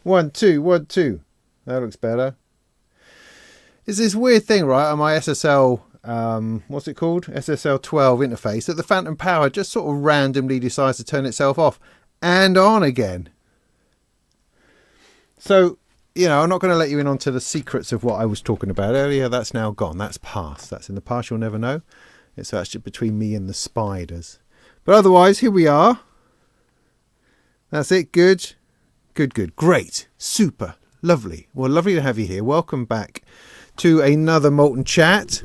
1, 2, 1, 2. That looks better. It's this weird thing, right, on my SSL, what's it called? SSL 12 interface, that the phantom power just sort of randomly decides to turn itself off and on again. So, you know, I'm not going to let you in onto the secrets of what I was talking about earlier. That's now gone. That's past. That's in the past. You'll never know. It's actually between me and the spiders. But otherwise, here we are. That's it. Good. Good, good. Great. Super. Lovely. Well, lovely to have you here. Welcome back to another Molten chat.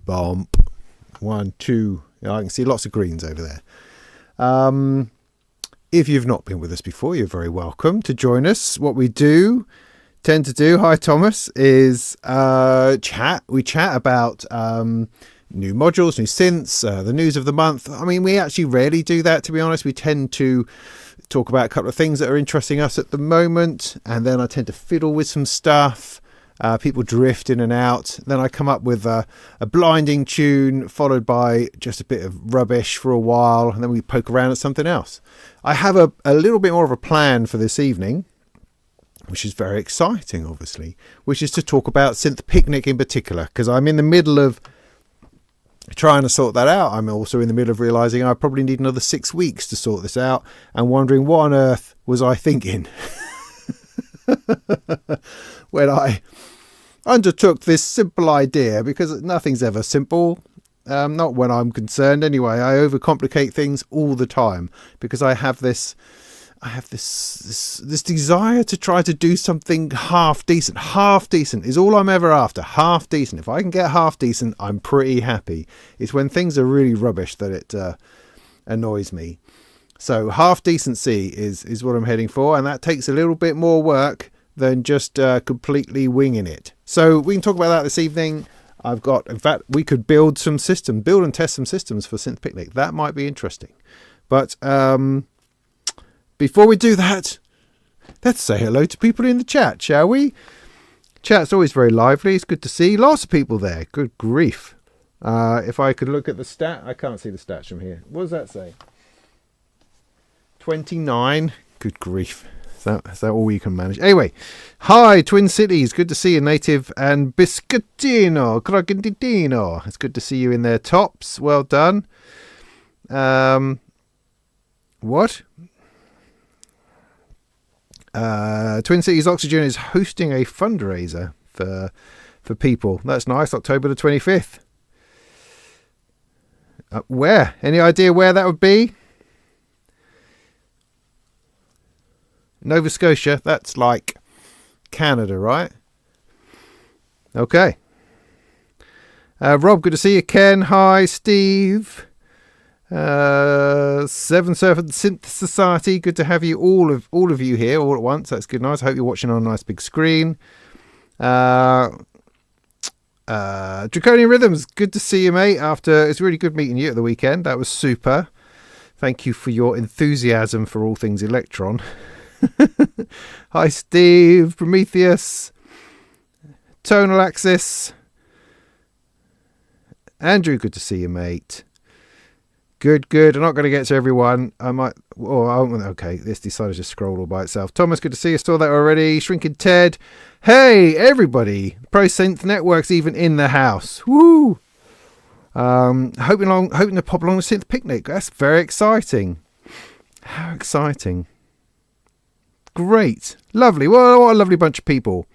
Bump. 1, 2. I can see lots of greens over there. If you've not been with us before, you're very welcome to join us. What we tend to do, hi Thomas, is chat. We chat about new modules, new synths, the news of the month. I mean, we actually rarely do that, to be honest. We tend to talk about a couple of things that are interesting us at the moment, and then I tend to fiddle with some stuff. People drift in and out. Then I come up with a blinding tune followed by just a bit of rubbish for a while, and then we poke around at something else. I have a little bit more of a plan for this evening, which is very exciting, obviously, which is to talk about Synth Picnic in particular, because I'm in the middle of trying to sort that out. I'm also in the middle of realising I probably need another 6 weeks to sort this out and wondering what on earth was I thinking when I undertook this simple idea, because nothing's ever simple. Not when I'm concerned anyway. I overcomplicate things all the time because I have this desire to try to do something half decent. Half decent is all I'm ever after. Half decent. If I can get half decent, I'm pretty happy. It's when things are really rubbish that it annoys me. So half decency is what I'm heading for, and that takes a little bit more work than just completely winging it. So we can talk about that this evening. In fact, we could build and test some systems for Synth Picnic. That might be interesting. But before we do that, let's say hello to people in the chat, shall we? Chat's always very lively. It's good to see lots of people there. Good grief. If I could look at the stat, I can't see the stats from here. What does that say? 29. Good grief. Is that all you can manage? Anyway, hi, Twin Cities. Good to see you, Native and Biscottino, Crocodino. It's good to see you in there, Tops. Well done. What? Twin Cities Oxygen is hosting a fundraiser for people. That's nice. October the 25th. Where? Any idea where that would be? Nova Scotia. That's like Canada, right? Okay. Rob, good to see you. Ken, hi. Steve. Seven Surfer Synth Society. Good to have you, all of you here all at once. That's good. Nice. I hope you're watching on a nice big screen. Draconian Rhythms. Good to see you, mate. It's really good meeting you at the weekend. That was super. Thank you for your enthusiasm for all things Electron. Hi, Steve. Prometheus. Tonal Axis. Andrew, good to see you, mate. Good. I'm not going to get to everyone. Okay, this decided to scroll all by itself. Thomas, good to see you. Saw that already. Shrinking Ted. Hey, everybody. Pro Synth Network's even in the house. Woo! Hoping to pop along to Synth Picnic. That's very exciting. How exciting. Great. Lovely. Well, what a lovely bunch of people.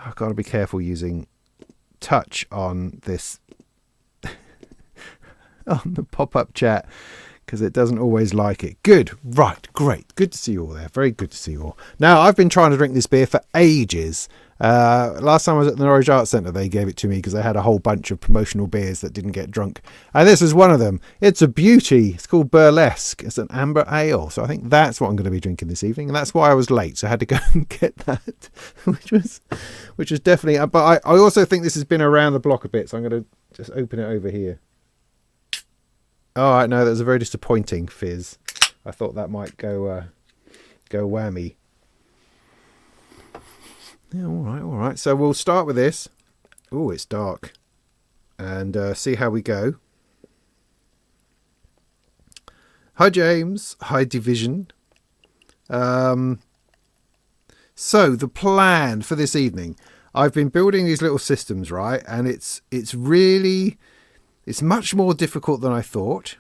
I've got to be careful using touch on this on the pop-up chat because it doesn't always like it. Good. Right. Great. Good to see you all there. Very good to see you all. Now, I've been trying to drink this beer for ages. Last time I was at the Norwich Arts Centre, they gave it to me because they had a whole bunch of promotional beers that didn't get drunk. And this is one of them. It's a beauty. It's called Burlesque. It's an amber ale. So I think that's what I'm going to be drinking this evening. And that's why I was late. So I had to go and get that, which was definitely, but I also think this has been around the block a bit. So I'm going to just open it over here. All right. No, that was a very disappointing fizz. I thought that might go whammy. Yeah, all right. So we'll start with this. Oh, it's dark. And see how we go. Hi, James. Hi, Division. So the plan for this evening, I've been building these little systems, right? And it's much more difficult than I thought.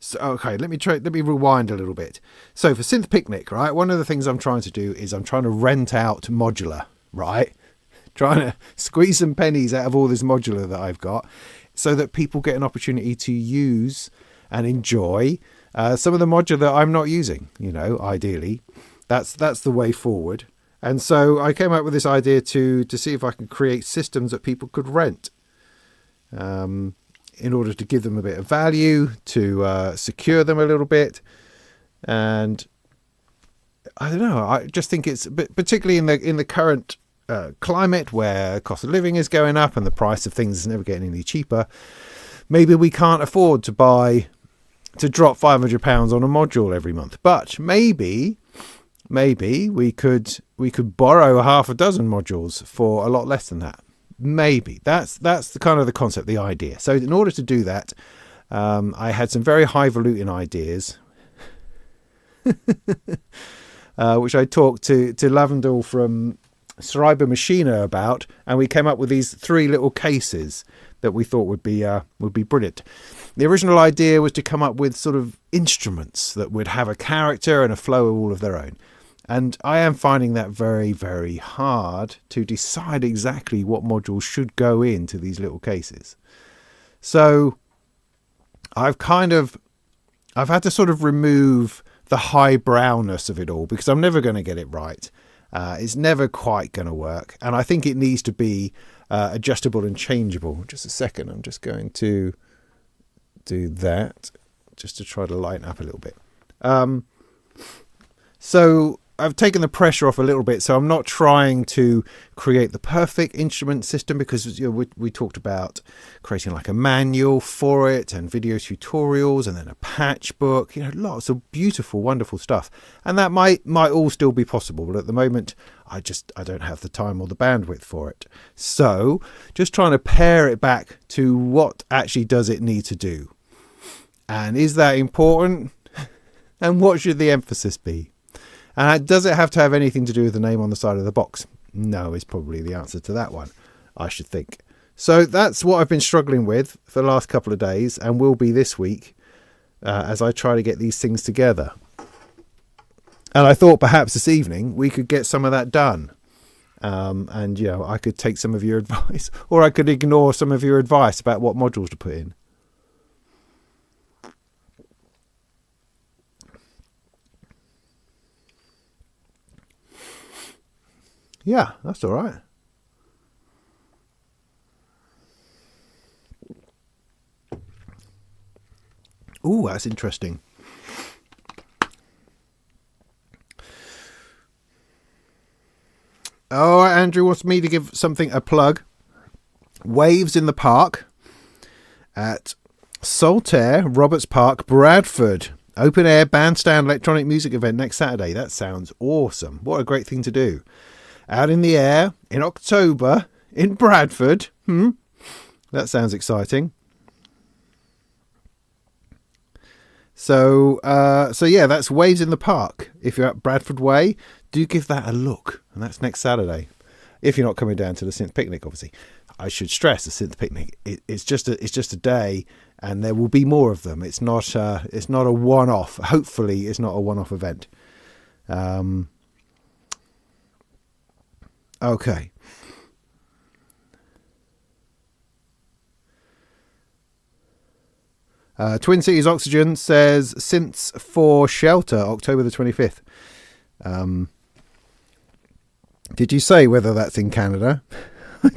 So, okay, let me rewind a little bit. So for Synth Picnic, right, one of the things I'm trying to do is I'm trying to rent out modular, right? Trying to squeeze some pennies out of all this modular that I've got so that people get an opportunity to use and enjoy some of the modular that I'm not using, ideally. That's the way forward. And so I came up with this idea to see if I can create systems that people could rent in order to give them a bit of value, to secure them a little bit. And I don't know, I just think it's particularly in the current climate where cost of living is going up and the price of things is never getting any cheaper. Maybe we can't afford to drop £500 on a module every month, but maybe we could borrow half a dozen modules for a lot less than that. Maybe that's the kind of the concept, the idea. So in order to do that, I had some very highfalutin ideas, which I talked to Lavendel from Schreiber Machina about, and we came up with these 3 little cases that we thought would be brilliant. The original idea was to come up with sort of instruments that would have a character and a flow all of their own. And I am finding that very, very hard to decide exactly what modules should go into these little cases. So I've had to sort of remove the highbrowness of it all because I'm never going to get it right. It's never quite going to work. And I think it needs to be adjustable and changeable. Just a second. I'm just going to do that just to try to lighten up a little bit. So I've taken the pressure off a little bit, so I'm not trying to create the perfect instrument system because we talked about creating like a manual for it and video tutorials and then a patch book, lots of beautiful, wonderful stuff. And that might all still be possible, but at the moment I don't have the time or the bandwidth for it. So just trying to pare it back to what actually does it need to do. And is that important? And what should the emphasis be? And does it have to have anything to do with the name on the side of the box? No, is probably the answer to that one, I should think. So that's what I've been struggling with for the last couple of days and will be this week as I try to get these things together. And I thought perhaps this evening we could get some of that done. And, I could take some of your advice or I could ignore some of your advice about what modules to put in. Yeah, that's all right. Ooh, that's interesting. Oh, Andrew wants me to give something a plug. Waves in the Park at Saltaire, Roberts Park, Bradford. Open air bandstand electronic music event next Saturday. That sounds awesome. What a great thing to do. Out in the air in October in Bradford. That sounds exciting. So yeah, that's Waves in the Park. If you're at Bradford Way, do give that a look. And that's next Saturday. If you're not coming down to the Synth Picnic, obviously. I should stress the Synth Picnic. It's just a day, and there will be more of them. It's not a one-off. Hopefully, it's not a one-off event. Okay. Twin Cities Oxygen says Synths for Shelter, October the 25th. Did you say whether that's in Canada? I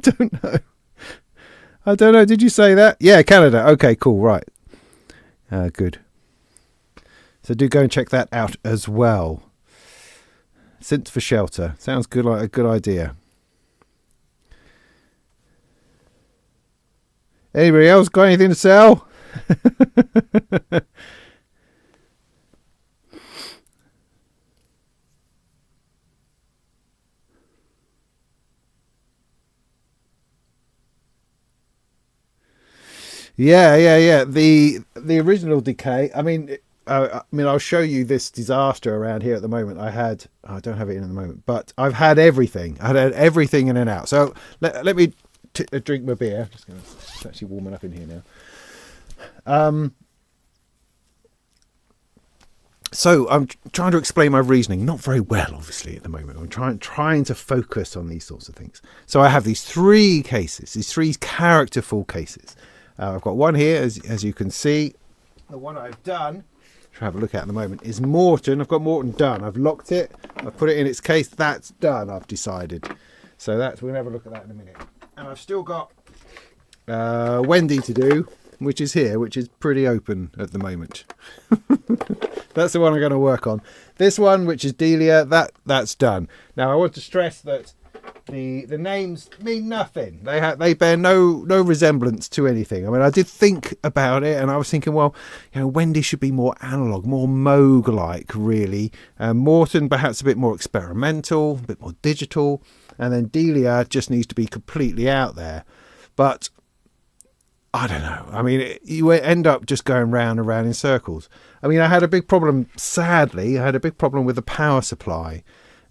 don't know. Did you say that? Yeah, Canada. Okay, cool. Right. Good. So do go and check that out as well. Synths for Shelter. Sounds good, like a good idea. Anybody else got anything to sell? Yeah. The original Decay. I mean, I mean, I'll show you this disaster around here at the moment. I don't have it in at the moment, but I've had everything. I had everything in and out. So let me drink my beer. It's actually warming up in here now. So I'm trying to explain my reasoning, not very well, obviously, at the moment. I'm trying to focus on these sorts of things. So I have these three cases, these three characterful cases. I've got one here, as you can see. The one I've done, which I have a look at the moment, is Morton. I've got Morton done. I've locked it. I've put it in its case. That's done, I've decided. So we're going to have a look at that in a minute. And I've still got Wendy to do, which is here, which is pretty open at the moment. That's the one I'm going to work on. This one, which is Delia, that's done. Now, I want to stress that the names mean nothing. They bear no resemblance to anything. I mean, I did think about it, and I was thinking, well, Wendy should be more analog, more Moog-like, really. Morton, perhaps a bit more experimental, a bit more digital, and then Delia just needs to be completely out there. But I don't know. I mean, you end up just going round and round in circles. I mean, I had a big problem, sadly, with the power supply.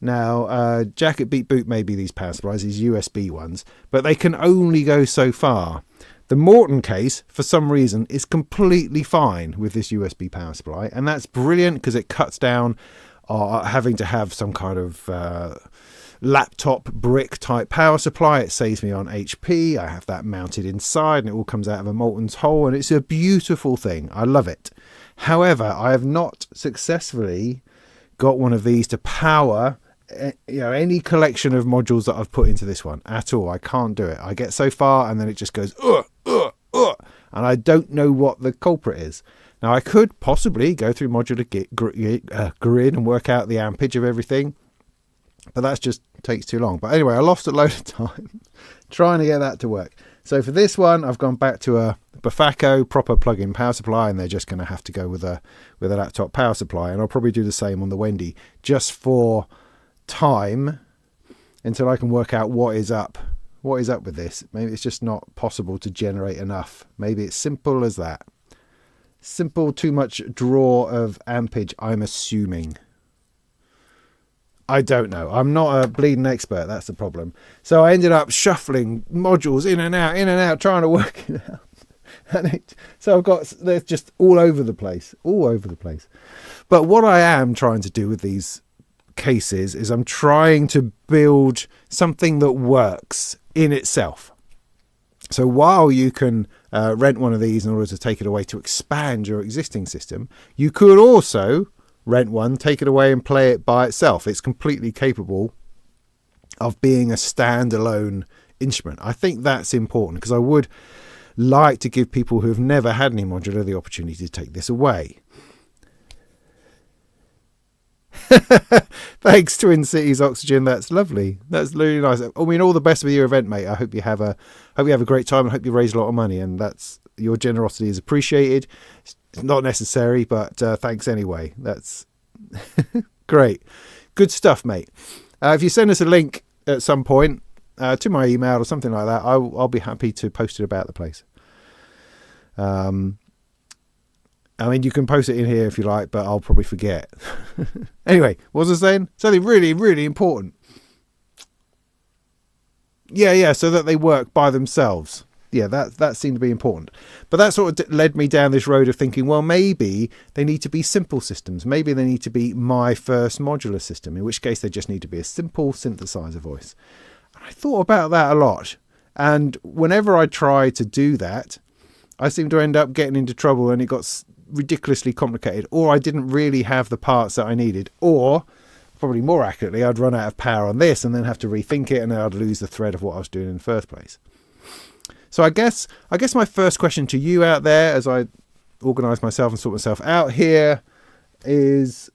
Now, Jacket Beat Boot may be these power supplies, these USB ones, but they can only go so far. The Morton case, for some reason, is completely fine with this USB power supply, and that's brilliant because it cuts down having to have some kind of laptop brick type power supply. It saves me on HP. I have that mounted inside and it all comes out of a Molten's hole, and it's a beautiful thing. I love it. However, I have not successfully got one of these to power any collection of modules that I've put into this one at all. I can't do it. I get so far and then it just goes and I don't know what the culprit is. Now, I could possibly go through modular grid and work out the ampage of everything, but that just takes too long. But anyway, I lost a load of time trying to get that to work. So for this one, I've gone back to a Behringer proper plug-in power supply, and they're just going to have to go with a laptop power supply. And I'll probably do the same on the Wendy, just for time, until I can work out what is up with this. Maybe it's just not possible to generate enough. Maybe it's simple as that. Simple, too much draw of ampage, I'm assuming. I don't know. I'm not a bleeding expert. That's the problem. So I ended up shuffling modules in and out, trying to work it out. So they're just all over the place. But what I am trying to do with these cases is I'm trying to build something that works in itself. So while you can rent one of these in order to take it away to expand your existing system, you could also rent one, take it away and play it by itself. It's completely capable of being a standalone instrument. I think that's important because I would like to give people who have never had any modular the opportunity to take this away. Thanks, Twin Cities Oxygen. That's lovely. That's really nice. I mean, all the best with your event, mate. I hope you have a great time. I hope you raise a lot of money, and that's your generosity is appreciated. It's not necessary, but thanks anyway. That's great. Good stuff, mate. If you send us a link at some point to my email or something like that, I'll be happy to post it about the place. I mean, you can post it in here if you like, but I'll probably forget. Anyway, what was I saying? Something really, really important. Yeah, so that they work by themselves. Yeah, that seemed to be important. But that sort of led me down this road of thinking, well, maybe they need to be simple systems. Maybe they need to be my first modular system, in which case they just need to be a simple synthesizer voice. And I thought about that a lot. And whenever I try to do that, I seem to end up getting into trouble and it got ridiculously complicated, or I didn't really have the parts that I needed, or probably more accurately, I'd run out of power on this and then have to rethink it, and then I'd lose the thread of what I was doing in the first place. So I guess my first question to you out there, as I organise myself and sort myself out here, is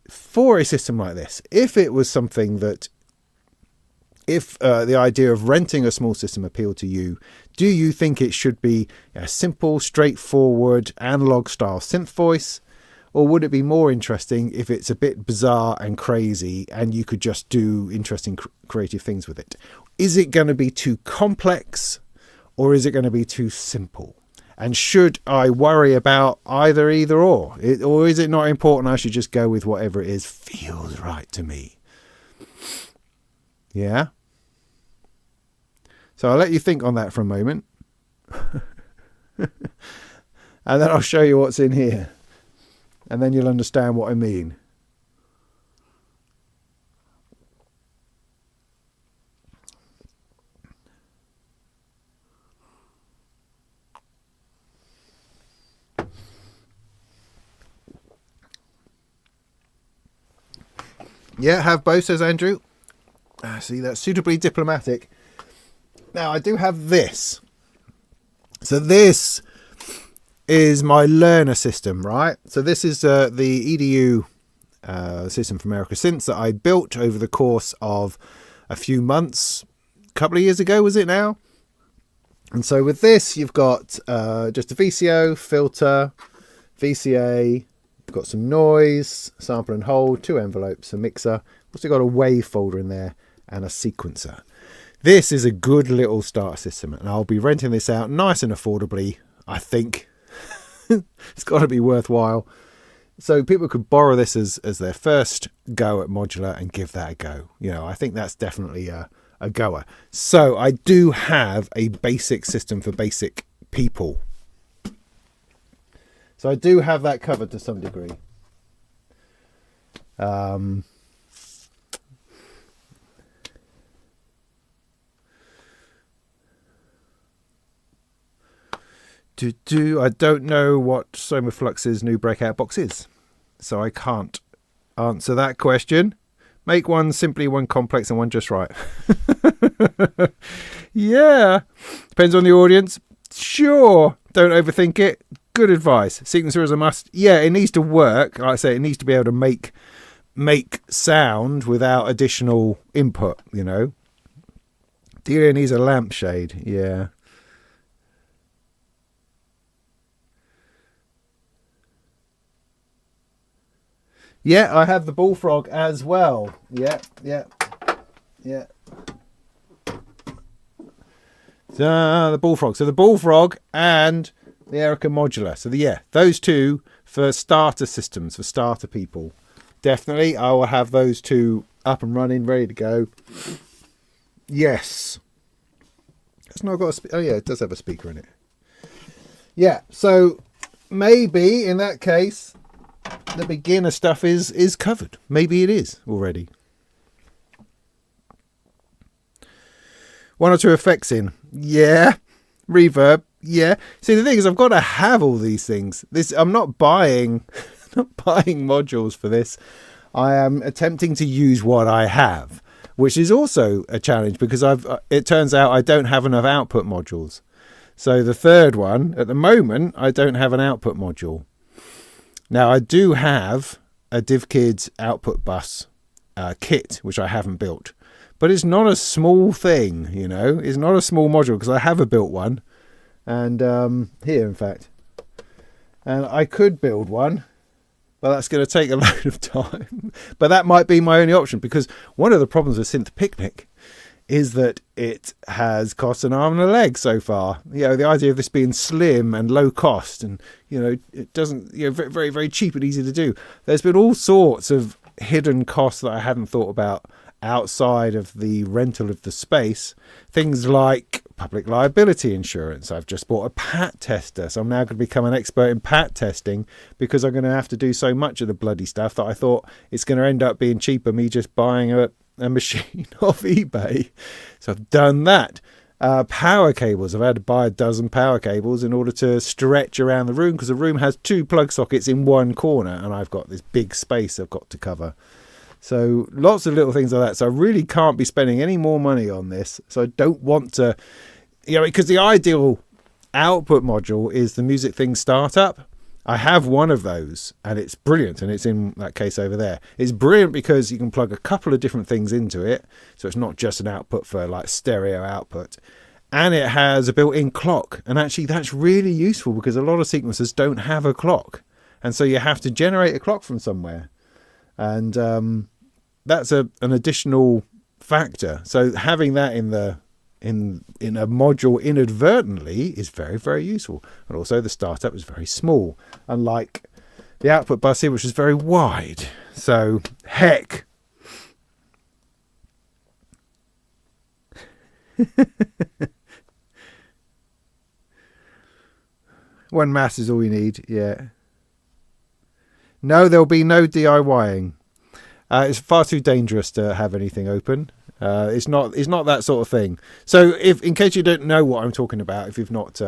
for a system like this, if it was something that, if the idea of renting a small system appealed to you, do you think it should be a simple, straightforward, analog style synth voice? Or would it be more interesting if it's a bit bizarre and crazy and you could just do interesting, creative things with it? Is it going to be too complex or is it going to be too simple? And should I worry about either or? Or is it not important? I should just go with whatever it is feels right to me. Yeah? So I'll let you think on that for a moment. And then I'll show you what's in here. And then you'll understand what I mean. Yeah, have both, says Andrew. See, that's suitably diplomatic. Now, I do have this. So this is my learner system, right? So this is the EDU system from America Synths that I built over the course of a few months. A couple of years ago, was it now? And so with this, you've got just a VCO, filter, VCA. You've got some noise, sample and hold, 2 envelopes, a mixer. Also got a wave folder in there and a sequencer. This is a good little starter system, and I'll be renting this out nice and affordably, I think. It's got to be worthwhile. So people could borrow this as their first go at modular and give that a go. You know, I think that's definitely a goer. So I do have a basic system for basic people. So I do have that covered to some degree. I don't know what Somaflux's new breakout box is, so I can't answer that question. Make one simply, one complex, and one just right. Yeah, depends on the audience. Sure, don't overthink it. Good advice. Sequencer is a must. Yeah, it needs to work. Like I say, it needs to be able to make sound without additional input, you know. Delia needs a lampshade. Yeah. Yeah, I have the bullfrog as well. Yeah. So the bullfrog. So the bullfrog and the Erica modular. So those two for starter systems, for starter people. Definitely, I will have those two up and running, ready to go. Yes. It's not got a it does have a speaker in it. Yeah, so maybe in that case, the beginner stuff is covered. Maybe it is already. 1 or 2 effects in. Yeah. Reverb. Yeah. See, the thing is, I've got to have all these things. I'm not buying modules for this. I am attempting to use what I have, which is also a challenge because it turns out I don't have enough output modules. So the third one, at the moment, I don't have an output module. Now, I do have a DivKids output bus kit, which I haven't built. But it's not a small thing, you know. It's not a small module because I have a built one. And here, in fact. And I could build one, but that's going to take a load of time. But that might be my only option because one of the problems with Synth Picnic is that it has cost an arm and a leg so far. You know, the idea of this being slim and low cost and, you know, it doesn't, you know, very, very, very cheap and easy to do. There's been all sorts of hidden costs that I hadn't thought about outside of the rental of the space. Things like public liability insurance. I've just bought a PAT tester, so I'm now going to become an expert in PAT testing because I'm going to have to do so much of the bloody stuff that I thought it's going to end up being cheaper me just buying a machine off eBay. So I've done that. Power cables. I've had to buy a dozen power cables in order to stretch around the room because the room has 2 plug sockets in one corner and I've got this big space I've got to cover. So lots of little things like that. So I really can't be spending any more money on this. So I don't want to, you know, because the ideal output module is the Music Thing startup. I have one of those and it's brilliant, and it's in that case over there. It's brilliant because you can plug a couple of different things into it, so it's not just an output for like stereo output, and it has a built-in clock. And actually that's really useful because a lot of sequencers don't have a clock, and so you have to generate a clock from somewhere, and that's an additional factor. So having that in the in a module inadvertently is very, very useful. And also the startup is very small, unlike the output bus here, which is very wide. So heck. One mass is all you need. Yeah. No, there'll be no DIYing. It's far too dangerous to have anything open. It's not that sort of thing. So, if in case you don't know what I'm talking about, if you've not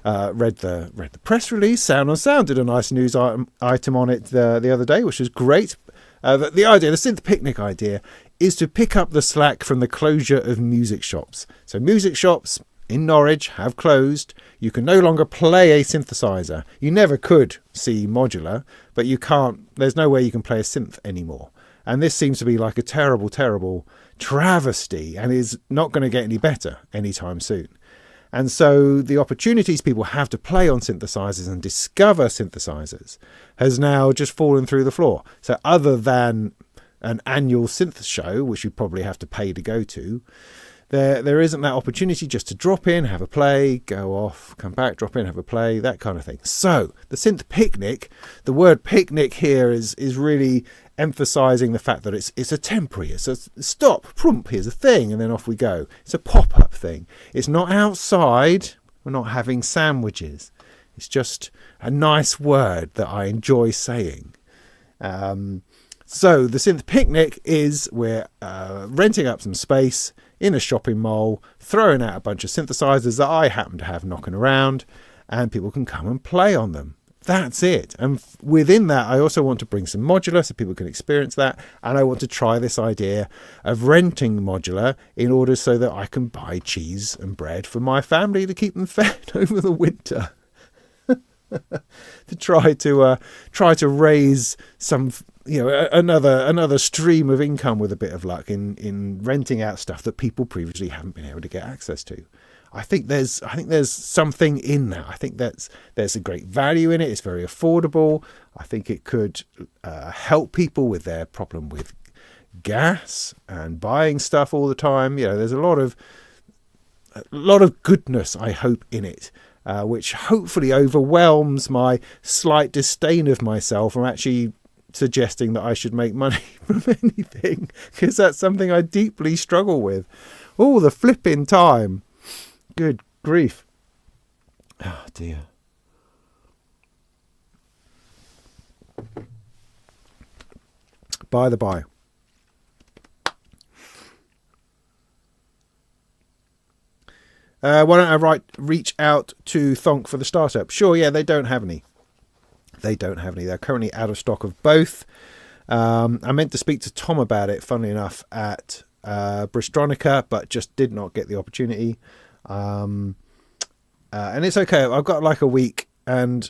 read the press release, Sound on Sound did a nice news item on it the other day, which was great. The idea, the Synth Picnic idea, is to pick up the slack from the closure of music shops. So, music shops in Norwich have closed. You can no longer play a synthesizer. You never could see modular, but you can't. There's no way you can play a synth anymore. And this seems to be like a terrible, terrible travesty, and is not going to get any better anytime soon. And so the opportunities people have to play on synthesizers and discover synthesizers has now just fallen through the floor. So other than an annual synth show, which you probably have to pay to go to, there isn't that opportunity just to drop in, have a play, go off, come back, drop in, have a play, that kind of thing. So the Synth Picnic, the word picnic here is really emphasizing the fact that it's a temporary, it's a stop, prump, here's a thing, and then off we go. It's a pop-up thing. It's not outside, we're not having sandwiches. It's just a nice word that I enjoy saying. So the Synth Picnic is we're renting up some space in a shopping mall, throwing out a bunch of synthesizers that I happen to have knocking around, and people can come and play on them. That's it. And within that, I also want to bring some modular so people can experience that. And I want to try this idea of renting modular in order so that I can buy cheese and bread for my family to keep them fed over the winter. To try to raise some, another stream of income with a bit of luck in renting out stuff that people previously haven't been able to get access to. I think there's something in that. I think there's a great value in it. It's very affordable. I think it could help people with their problem with gas and buying stuff all the time. There's a lot of goodness, I hope, in it. Which hopefully overwhelms my slight disdain of myself from actually suggesting that I should make money from anything, because that's something I deeply struggle with all the flipping time. Good grief. Oh dear. By the by, why don't I reach out to Thonk for the startup? Sure, yeah, they don't have any. They're currently out of stock of both. I meant to speak to Tom about it, funnily enough, at Bristronica, but just did not get the opportunity. And it's okay. I've got like a week, and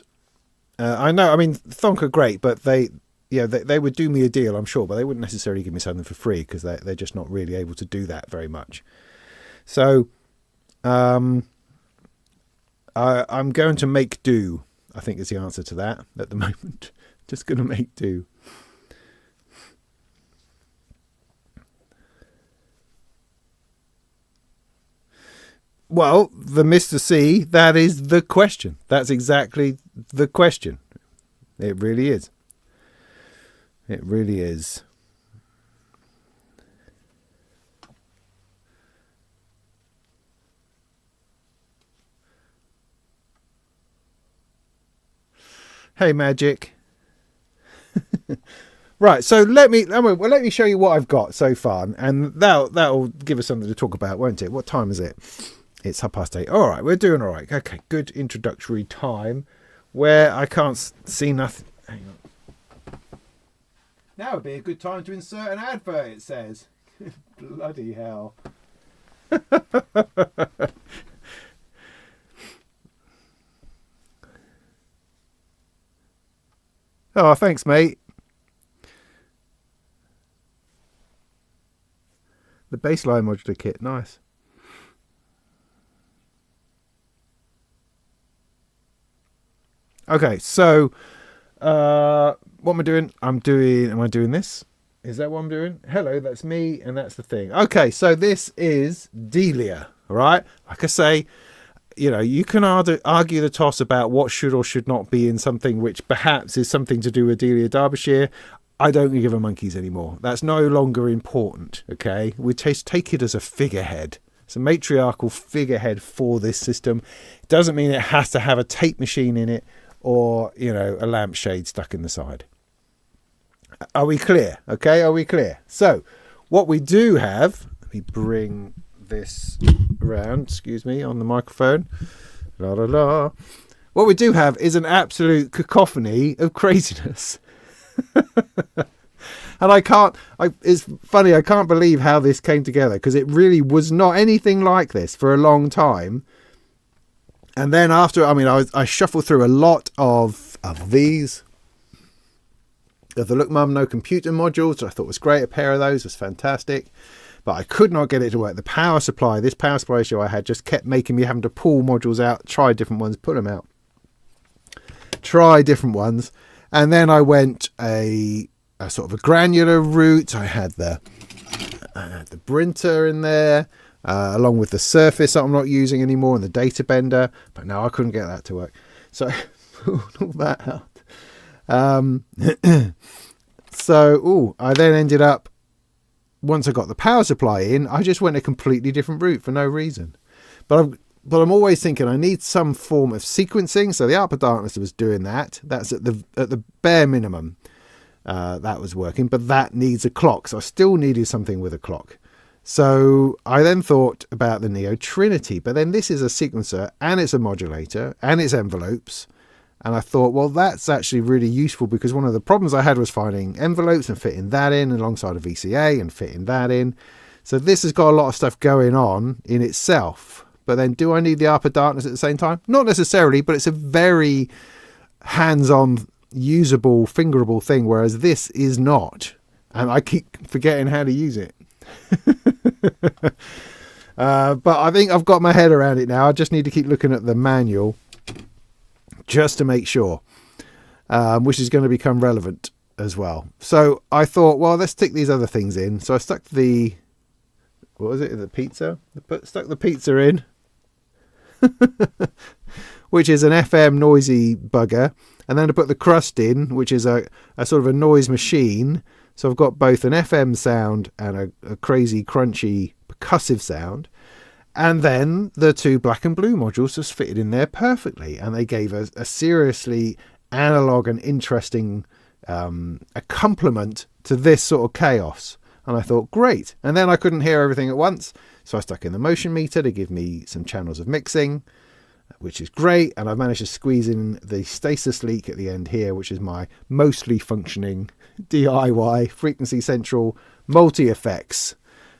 I know, Thonk are great, but they would do me a deal, I'm sure, but they wouldn't necessarily give me something for free because they're just not really able to do that very much. So I'm going to make do, I think is the answer to that at the moment. Just going to make do. Well, the Mr. C, that is the question. That's exactly the question. It really is. It really is. Hey, Magic. Right, so let me show you what I've got so far, and that'll give us something to talk about, won't it? What time is it? It's 8:30. All right, we're doing all right. Okay, good introductory time where I can't see nothing. Hang on. Now would be a good time to insert an advert, it says. Bloody hell. Oh, thanks, mate. The baseline modular kit, nice. Okay, so what am I doing? Am I doing this? Is that what I'm doing? Hello, that's me, and that's the thing. Okay, so this is Delia, right? Like I say, you know, you can argue the toss about what should or should not be in something which perhaps is something to do with Delia Derbyshire. I don't give a monkeys anymore. That's no longer important, okay? We take it as a figurehead. It's a matriarchal figurehead for this system. It doesn't mean it has to have a tape machine in it or, you know, a lampshade stuck in the side. Are we clear? Okay, are we clear? So, what we do have, let me bring this around, excuse me, on the microphone. La la la. What we do have is an absolute cacophony of craziness. And it's funny, I can't believe how this came together, because it really was not anything like this for a long time. And then after, I mean, I shuffled through a lot of these, of the Look Mum No Computer modules, which I thought was great. A pair of those was fantastic, but I could not get it to work. The power supply, this power supply issue I had, just kept making me having to pull modules out, try different ones, put them out, try different ones. And then I went a sort of a granular route. I had the printer in there, along with the Surface that I'm not using anymore, and the data bender. But no, I couldn't get that to work. So I pulled all that out. I then ended up, once I got the power supply in, I just went a completely different route for no reason. But I'm always thinking I need some form of sequencing. So the Arp of Darkness was doing that. That's at the bare minimum. That was working, but that needs a clock. So I still needed something with a clock. So I then thought about the Neo Trinity, but then this is a sequencer and it's a modulator and it's envelopes. And I thought, well, that's actually really useful, because one of the problems I had was finding envelopes and fitting that in alongside a VCA and fitting that in. So this has got a lot of stuff going on in itself. But then do I need the Arp of Darkness at the same time? Not necessarily, but it's a very hands-on, usable, fingerable thing, whereas this is not. And I keep forgetting how to use it. But I think I've got my head around it now. I just need to keep looking at the manual just to make sure, which is going to become relevant as well. So I thought, well, let's stick these other things in. So I stuck the, what was it, the pizza? Stuck the pizza in, which is an FM noisy bugger. And then I put the crust in, which is a sort of a noise machine. So I've got both an FM sound and a crazy, crunchy, percussive sound. And then the two black and blue modules just fitted in there perfectly. And they gave us a seriously analog and interesting accompaniment to this sort of chaos. And I thought, great. And then I couldn't hear everything at once. So I stuck in the motion meter to give me some channels of mixing, which is great. And I've managed to squeeze in the stasis leak at the end here, which is my mostly functioning DIY frequency central multi-effects.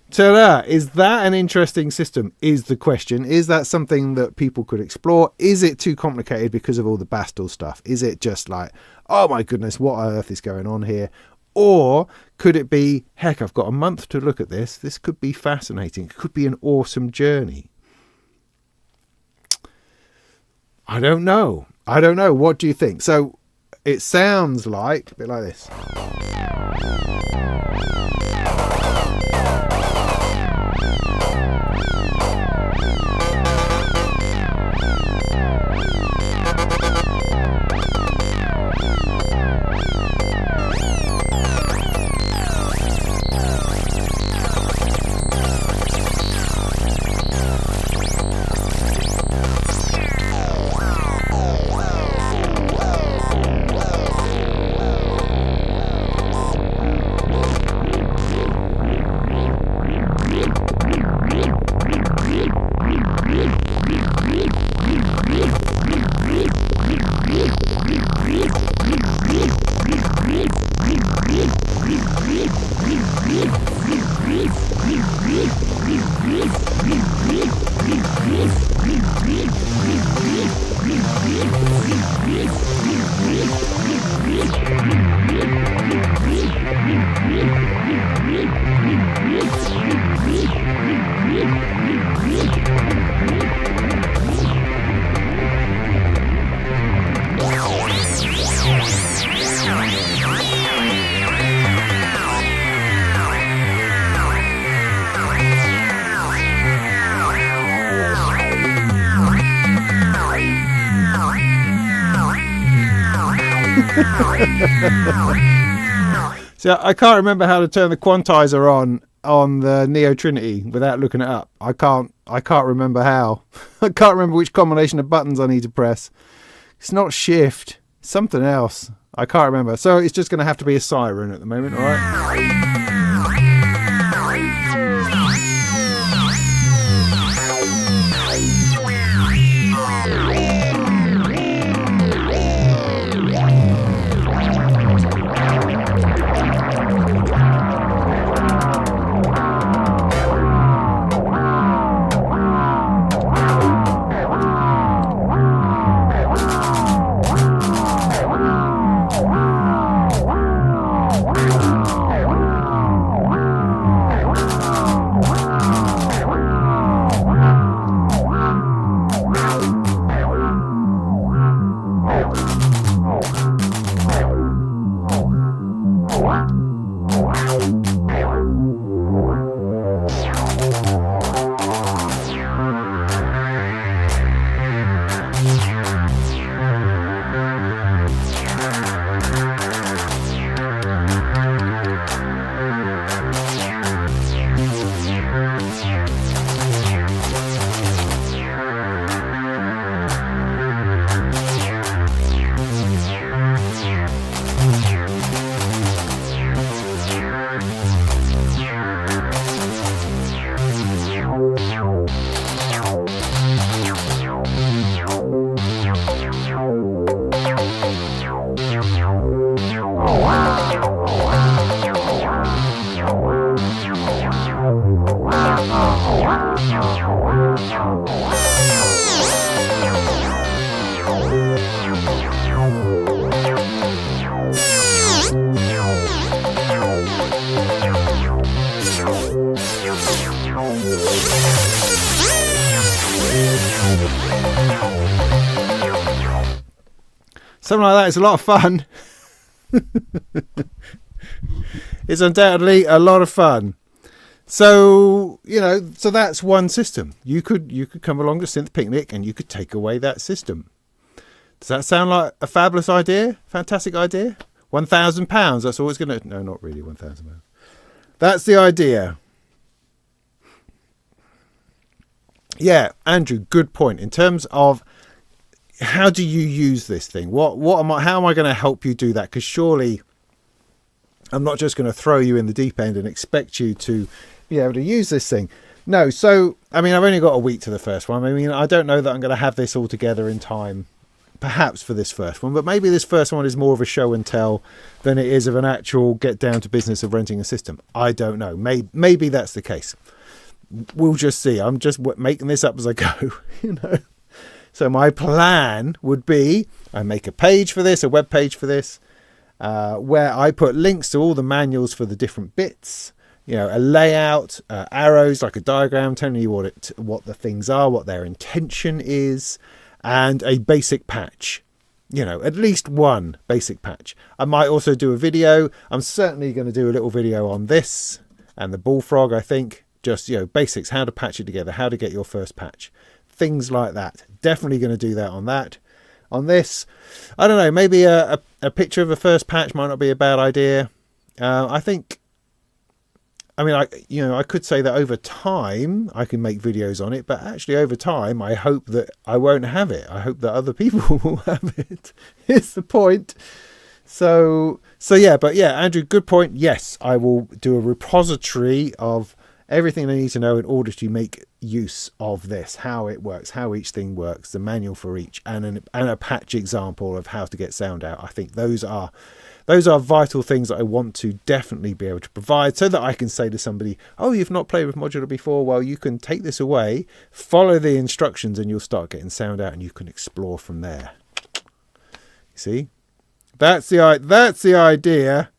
Ta-da! Is that an interesting system, is the question. Is that something that people could explore? Is it too complicated because of all the Bastel stuff? Is it just like, oh my goodness, what on earth is going on here? Or could it be, heck, I've got a month to look at this. This could be fascinating. It could be an awesome journey. I don't know. What do you think? So it sounds like a bit like this. So I can't remember how to turn the quantizer on the Neo Trinity without looking it up. I can't remember how. I can't remember which combination of buttons I need to press. It's not shift, it's something else. I can't remember. So it's just going to have to be a siren at the moment, all right? Something like that is a lot of fun. It's undoubtedly a lot of fun. So, so that's one system. You could come along to Synth Picnic and you could take away that system. Does that sound like a fabulous idea? Fantastic idea? £1,000. That's all it's going to... No, not really £1,000. That's the idea. Yeah, Andrew, good point. In terms of how do you use this thing? How am I going to help you do that? Because surely I'm not just going to throw you in the deep end and expect you to be able to use this thing. No, so, I've only got a week to the first one. I don't know that I'm going to have this all together in time, perhaps for this first one, but maybe this first one is more of a show and tell than it is of an actual get down to business of renting a system. I don't know. Maybe that's the case. We'll just see. I'm just making this up as I go, So my plan would be I make a page for this, a web page for this, where I put links to all the manuals for the different bits, a layout, arrows, like a diagram telling you what the things are, what their intention is, and a basic patch, at least one basic patch. I might also do a video. I'm certainly going to do a little video on this and the bullfrog, I think. Just, basics, how to patch it together, how to get your first patch. Things like that. Definitely going to do that on that. On this, I don't know, maybe a picture of a first patch might not be a bad idea. I think, I could say that over time I can make videos on it, but actually over time I hope that I won't have it. I hope that other people will have it. It's the point. So yeah, Andrew, good point. Yes, I will do a repository of everything they need to know in order to make use of this, how it works, how each thing works, the manual for each, and a patch example of how to get sound out. I think those are vital things that I want to definitely be able to provide, so that I can say to somebody, oh, you've not played with modular before, well, you can take this away, follow the instructions, and you'll start getting sound out, and you can explore from there. See, that's the idea.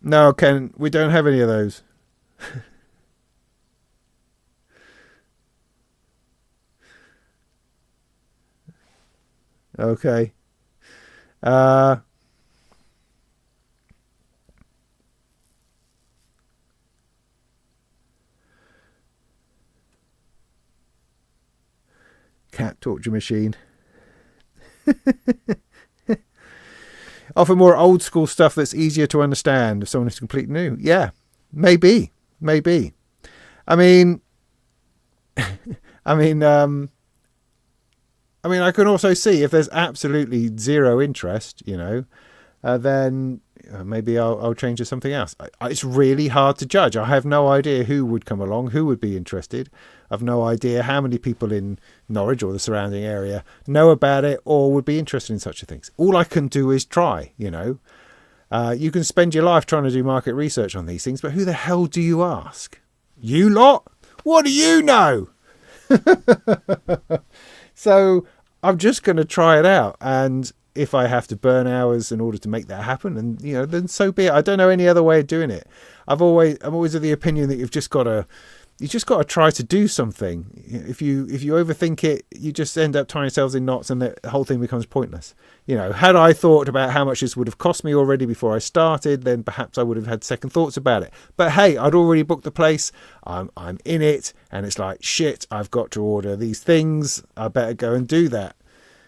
No, Ken, we don't have any of those. Okay. Cat torture machine. Offer more old school stuff that's easier to understand if someone is completely new. Yeah, maybe. I mean, I can also see if there's absolutely zero interest, then maybe I'll change to something else. It's really hard to judge. I have no idea who would come along, who would be interested. I've no idea how many people in Norwich or the surrounding area know about it or would be interested in such a thing. All I can do is try, You can spend your life trying to do market research on these things, but who the hell do you ask? You lot? What do you know? So I'm just going to try it out, and if I have to burn hours in order to make that happen, and then so be it. I don't know any other way of doing it. I'm always of the opinion that you've just got to try to do something. If you overthink it, you just end up tying yourselves in knots, and the whole thing becomes pointless. Had I thought about how much this would have cost me already before I started, then perhaps I would have had second thoughts about it. But hey, I'd already booked the place. I'm in it, and it's like, shit, I've got to order these things. I better go and do that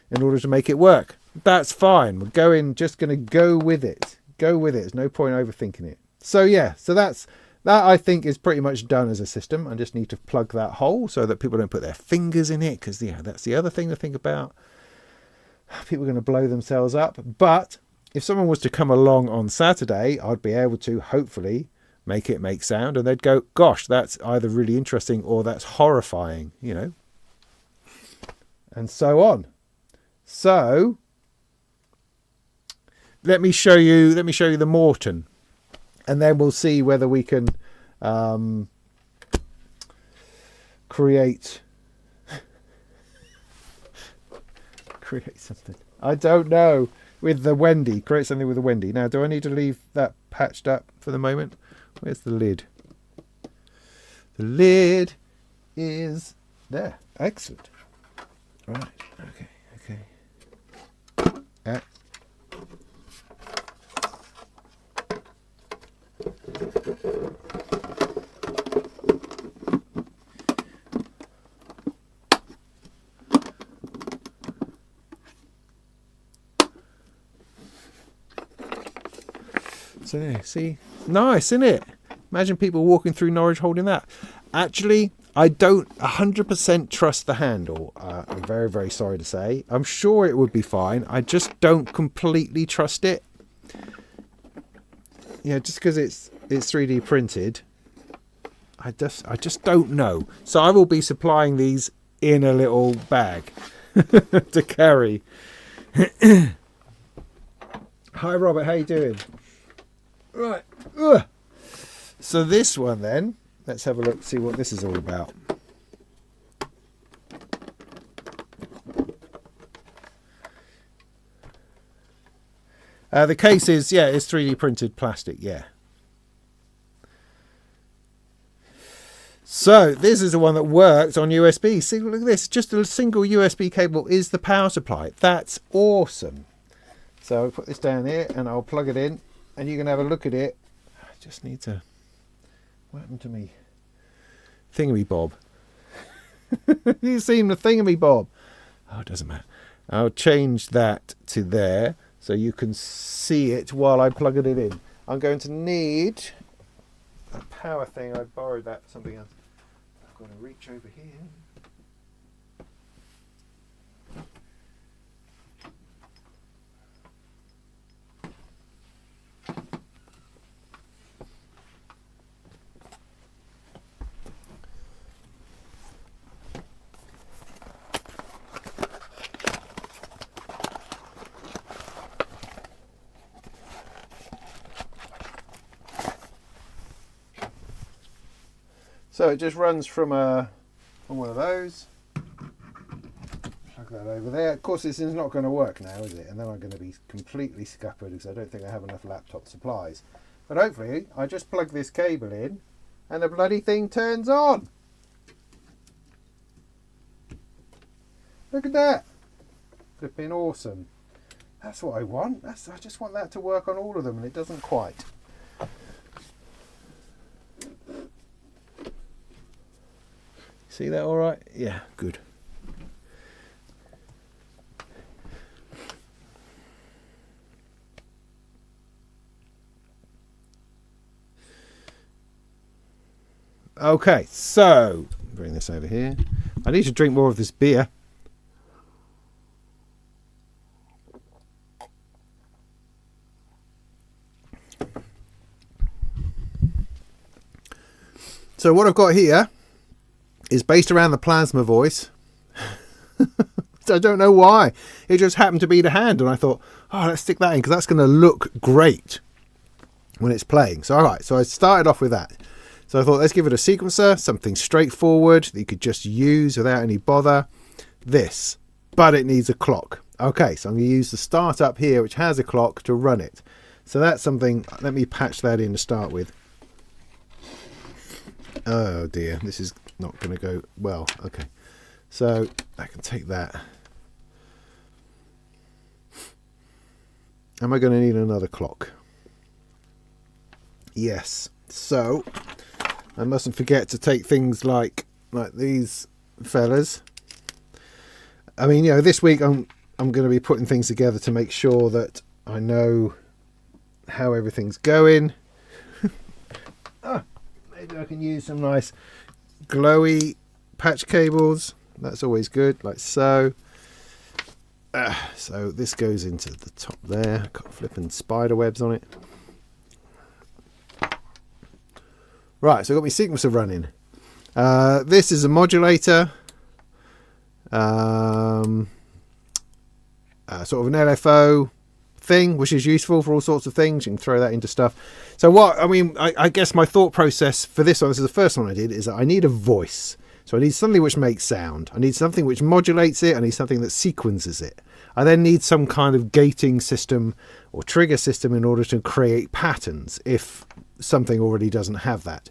in order to make it work. That's fine. We're just going to go with it. There's no point overthinking it. So yeah, that I think is pretty much done as a system. I just need to plug that hole so that people don't put their fingers in it, because that's the other thing to think about. People are going to blow themselves up. But if someone was to come along on Saturday, I'd be able to hopefully make it make sound, and they'd go, gosh, that's either really interesting or that's horrifying, and so on. So let me show you the Morton, and then we'll see whether we can create something. I don't know. With the Wendy. Create something with the Wendy. Now, do I need to leave that patched up for the moment? Where's the lid? The lid is there. Excellent. Right. Okay. So there, see? Nice, isn't it? Imagine people walking through Norwich holding that. Actually, I don't 100% trust the handle. I'm very, very sorry to say. I'm sure it would be fine. I just don't completely trust it. Just because it's 3D printed. I just don't know. So I will be supplying these in a little bag to carry. Hi, Robert. How you doing? Right. Ugh. So this one then, let's have a look, see what this is all about. The case is 3D printed plastic, yeah. So this is the one that works on USB. See, look at this, just a single USB cable is the power supply. That's awesome. So I'll put this down here and I'll plug it in, and you can have a look at it. I just need to, what happened to me? Thingamy-bob. You seen the thingamy-bob? Oh, it doesn't matter. I'll change that to there so you can see it while I plug it in. I'm going to need a power thing. I borrowed that for something else. I've got to reach over here. So it just runs from one of those. Plug that over there. Of course, this is not going to work now, is it? And then I'm going to be completely scuppered because I don't think I have enough laptop supplies. But hopefully, I just plug this cable in and the bloody thing turns on. Look at that. Flipping awesome. That's what I want. I just want that to work on all of them, and it doesn't quite. See that all right? Yeah, good. Okay, so bring this over here. I need to drink more of this beer. So what I've got here is based around the plasma voice. I don't know why. It just happened to be the hand, and I thought, oh, let's stick that in because that's going to look great when it's playing. So all right, so I started off with that. So I thought, let's give it a sequencer, something straightforward that you could just use without any bother. This, but it needs a clock. Okay, so I'm going to use the start up here, which has a clock to run it. So that's something, let me patch that in to start with. Oh dear, this is not going to go well. Okay, so I can take that. Am I going to need another clock? Yes. So I mustn't forget to take things like these fellas. I mean, you know, this week I'm going to be putting things together to make sure that I know how everything's going. Maybe I can use some nice glowy patch cables. That's always good, like so. So this goes into the top there. Got flipping spider webs on it. Right, so I've got my sequencer running. This is a modulator. Sort of an LFO thing, which is useful for all sorts of things. You can throw that into stuff. So what, I mean, I guess my thought process for this one, this is the first one I did, is that I need a voice. So I need something which makes sound. I need something which modulates it. I need something that sequences it. I then need some kind of gating system or trigger system in order to create patterns if something already doesn't have that.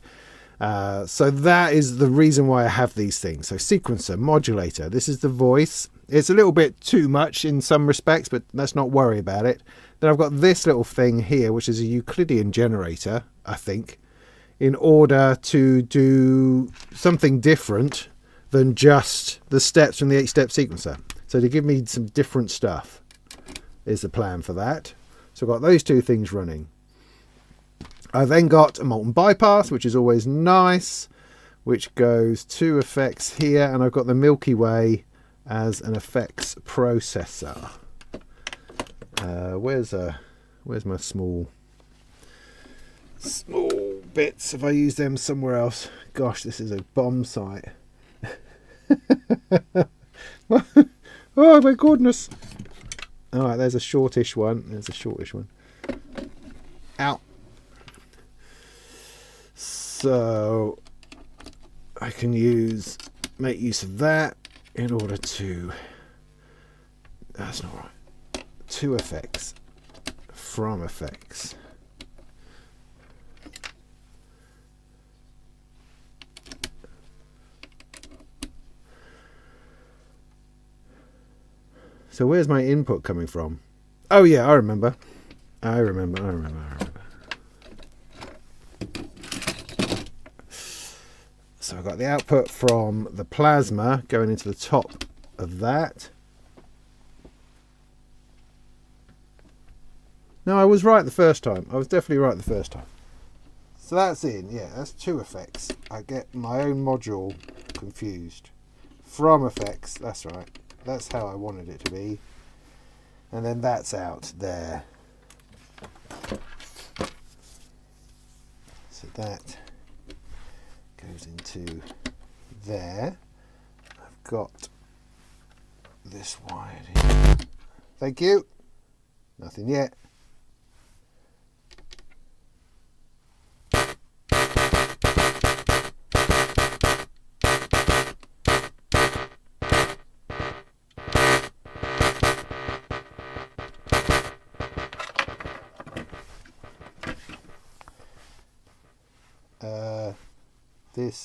So that is the reason why I have these things. So sequencer, modulator, this is the voice. It's a little bit too much in some respects, but let's not worry about it. Then I've got this little thing here, which is a Euclidean generator, I think, in order to do something different than just the steps from the 8-step sequencer. So to give me some different stuff is the plan for that. So I've got those two things running. I then got a Molten bypass, which is always nice, which goes to effects here, and I've got the Milky Way as an effects processor. Where's my small bits? Have I used them somewhere else? Gosh, this is a bomb site. Oh my goodness. All right, there's a shortish one. Out. So I can make use of that in order to, that's not right, to effects, from effects. So where's my input coming from? Oh yeah, I remember. So I've got the output from the plasma going into the top of that. No, I was right the first time. I was definitely right the first time. So that's in, yeah, that's two effects. I get my own module confused. From effects, that's right. That's how I wanted it to be. And then that's out there. So that goes into there. I've got this wired here. Thank you. Nothing yet.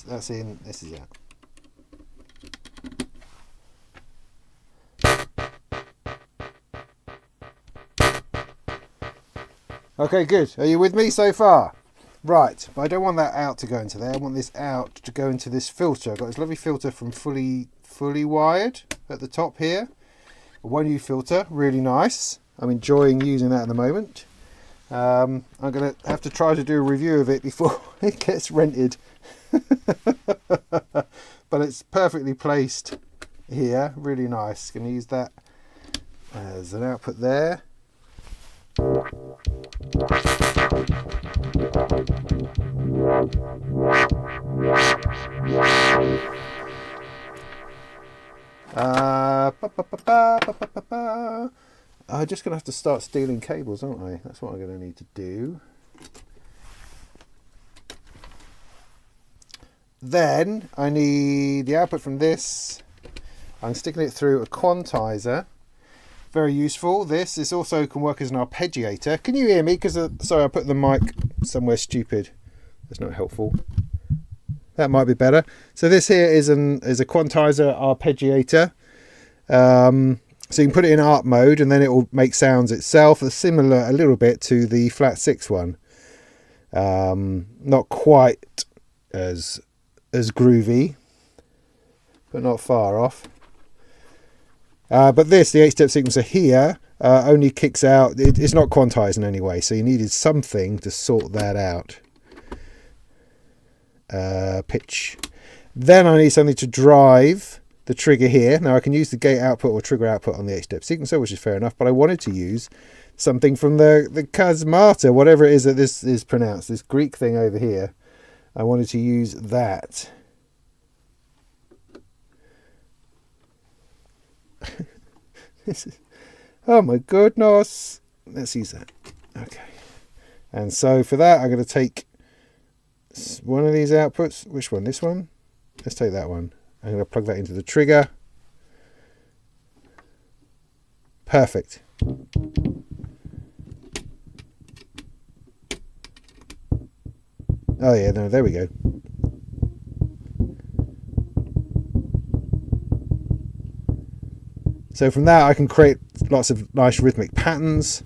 That's in, this is out. Okay, good. Are you with me so far? Right, but I don't want that out to go into there. I want this out to go into this filter. I've got this lovely filter from Fully Wired at the top here. A 1U filter, really nice. I'm enjoying using that at the moment. I'm going to have to try to do a review of it before it gets rented. But it's perfectly placed here, really nice. Going to use that as an output there. I'm just going to have to start stealing cables, aren't I? That's what I'm going to need to do. Then I need the output from this. I'm sticking it through a quantizer. Very useful. This also can work as an arpeggiator. Can you hear me? Because sorry, I put the mic somewhere stupid. That's not helpful. That might be better. So this here is a quantizer arpeggiator. So you can put it in art mode and then it will make sounds itself. Similar a little bit to the flat 6 one. Not quite as groovy, but not far off. But the 8-step sequencer here only kicks out. It's not quantized in any way, so you needed something to sort that out. Pitch. Then I need something to drive the trigger here. Now I can use the gate output or trigger output on the 8-step sequencer, which is fair enough, but I wanted to use something from the Kasmata, whatever it is that this is pronounced, this Greek thing over here. I wanted to use that. Oh my goodness. Let's use that. Okay. And so for that, I'm going to take one of these outputs. Which one? This one? Let's take that one. I'm going to plug that into the trigger. Perfect. Oh yeah, no, there we go. So from that I can create lots of nice rhythmic patterns.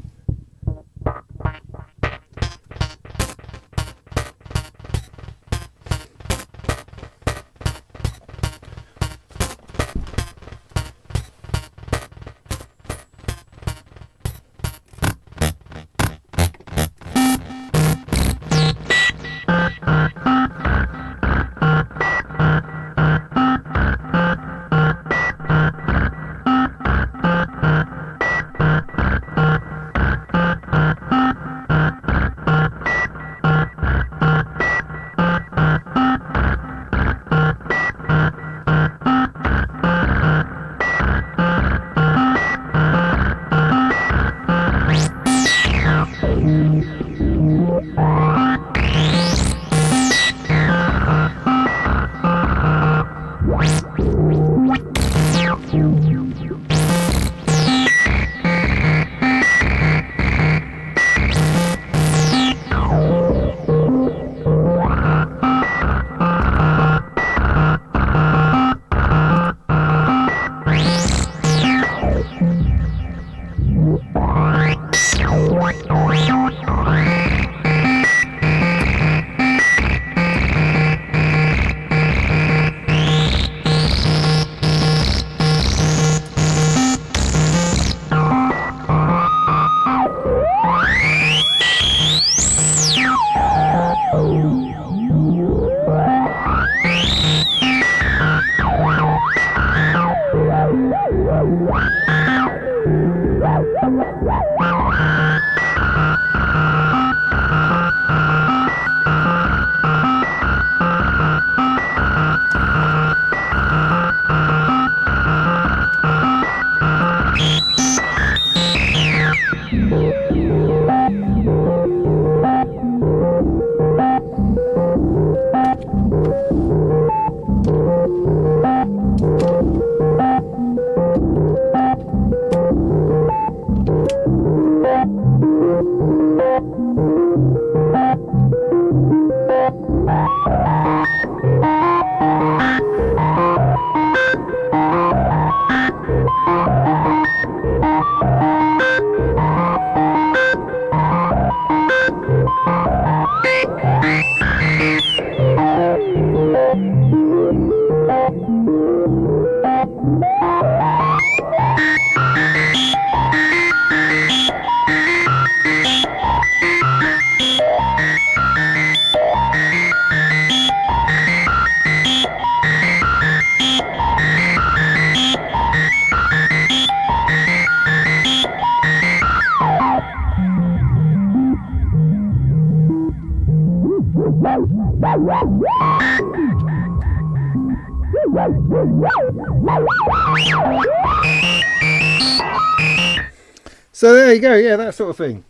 So there you go, yeah, that sort of thing.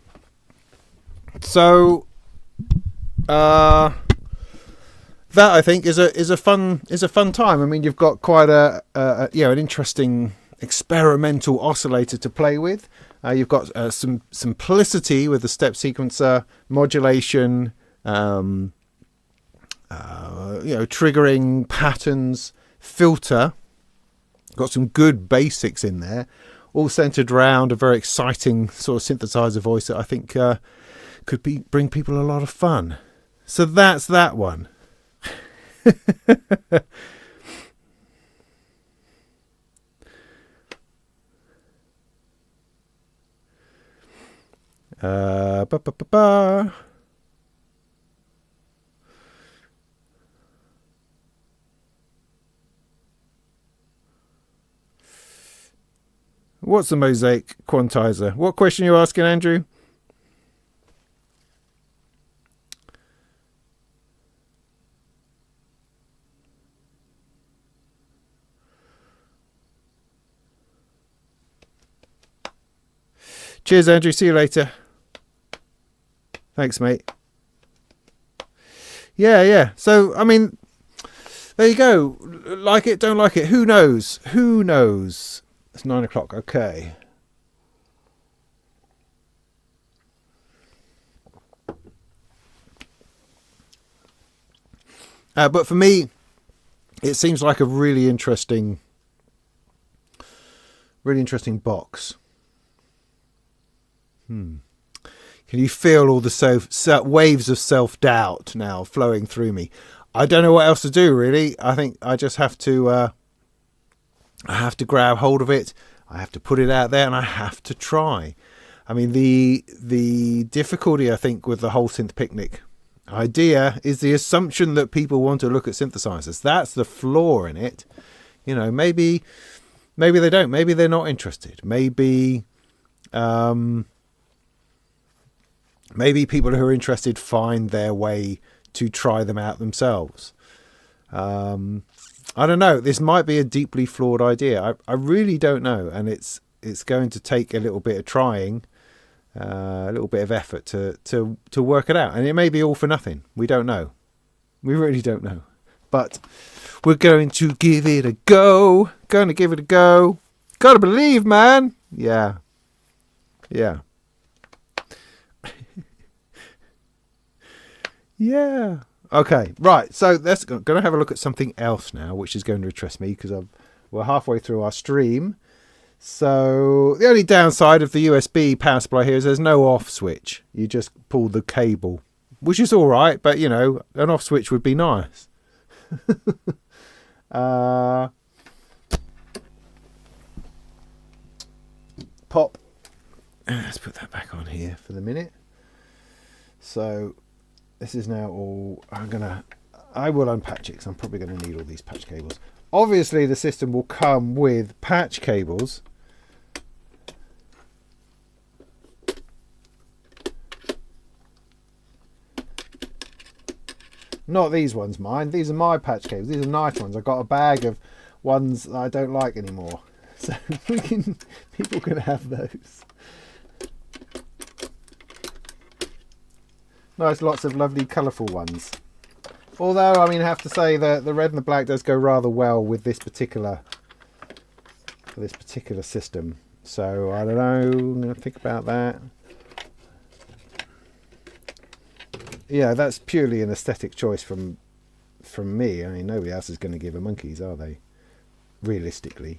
So that I think is a fun time. I mean, you've got quite an interesting experimental oscillator to play with. You've got some simplicity with the step sequencer, modulation, triggering patterns, filter. Got some good basics in there, all centered around a very exciting sort of synthesizer voice that I think could bring people a lot of fun. So that's that one. What's the mosaic quantizer? What question are you asking, Andrew? Cheers, Andrew. See you later. Thanks, mate. Yeah. So, I mean, there you go. Like it, don't like it. Who knows? It's 9 o'clock. Okay. But for me, it seems like a really interesting box. Can you feel all the waves of self-doubt now flowing through me? I don't know what else to do, really. I think I just have to grab hold of it. I have to put it out there, and I have to try. I mean, the difficulty, I think, with the whole Synth Picnic idea is the assumption that people want to look at synthesizers. That's the flaw in it. You know, maybe they don't. Maybe they're not interested. Maybe people who are interested find their way to try them out themselves. I don't know. This might be a deeply flawed idea. I really don't know, and it's going to take a little bit of trying, a little bit of effort to work it out. And it may be all for nothing. We don't know. We really don't know. But we're going to give it a go. Going to give it a go. Gotta believe, man. Yeah. Yeah. Okay, right. So let's going to have a look at something else now, which is going to interest me because we're halfway through our stream. So the only downside of the USB power supply here is there's no off switch. You just pull the cable, which is all right, but you know, an off switch would be nice. Pop. Let's put that back on here for the minute. So this is now all. I will unpatch it because I'm probably going to need all these patch cables. Obviously, the system will come with patch cables. Not these ones, mind. These are my patch cables. These are nice ones. I've got a bag of ones that I don't like anymore. So people can have those. Nice, lots of lovely colourful ones. Although, I mean, I have to say that the red and the black does go rather well with this particular system. So I don't know. I'm going to think about that. Yeah, that's purely an aesthetic choice from me. I mean, nobody else is going to give a monkeys, are they? Realistically.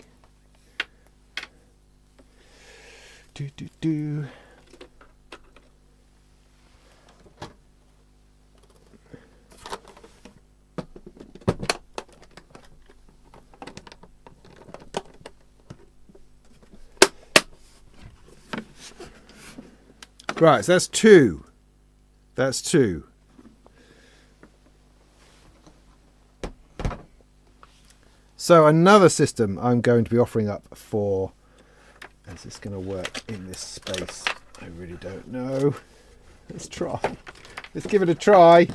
Right, so that's two. That's two. So another system I'm going to be offering up for... Is this going to work in this space? I really don't know. Let's try. Let's give it a try.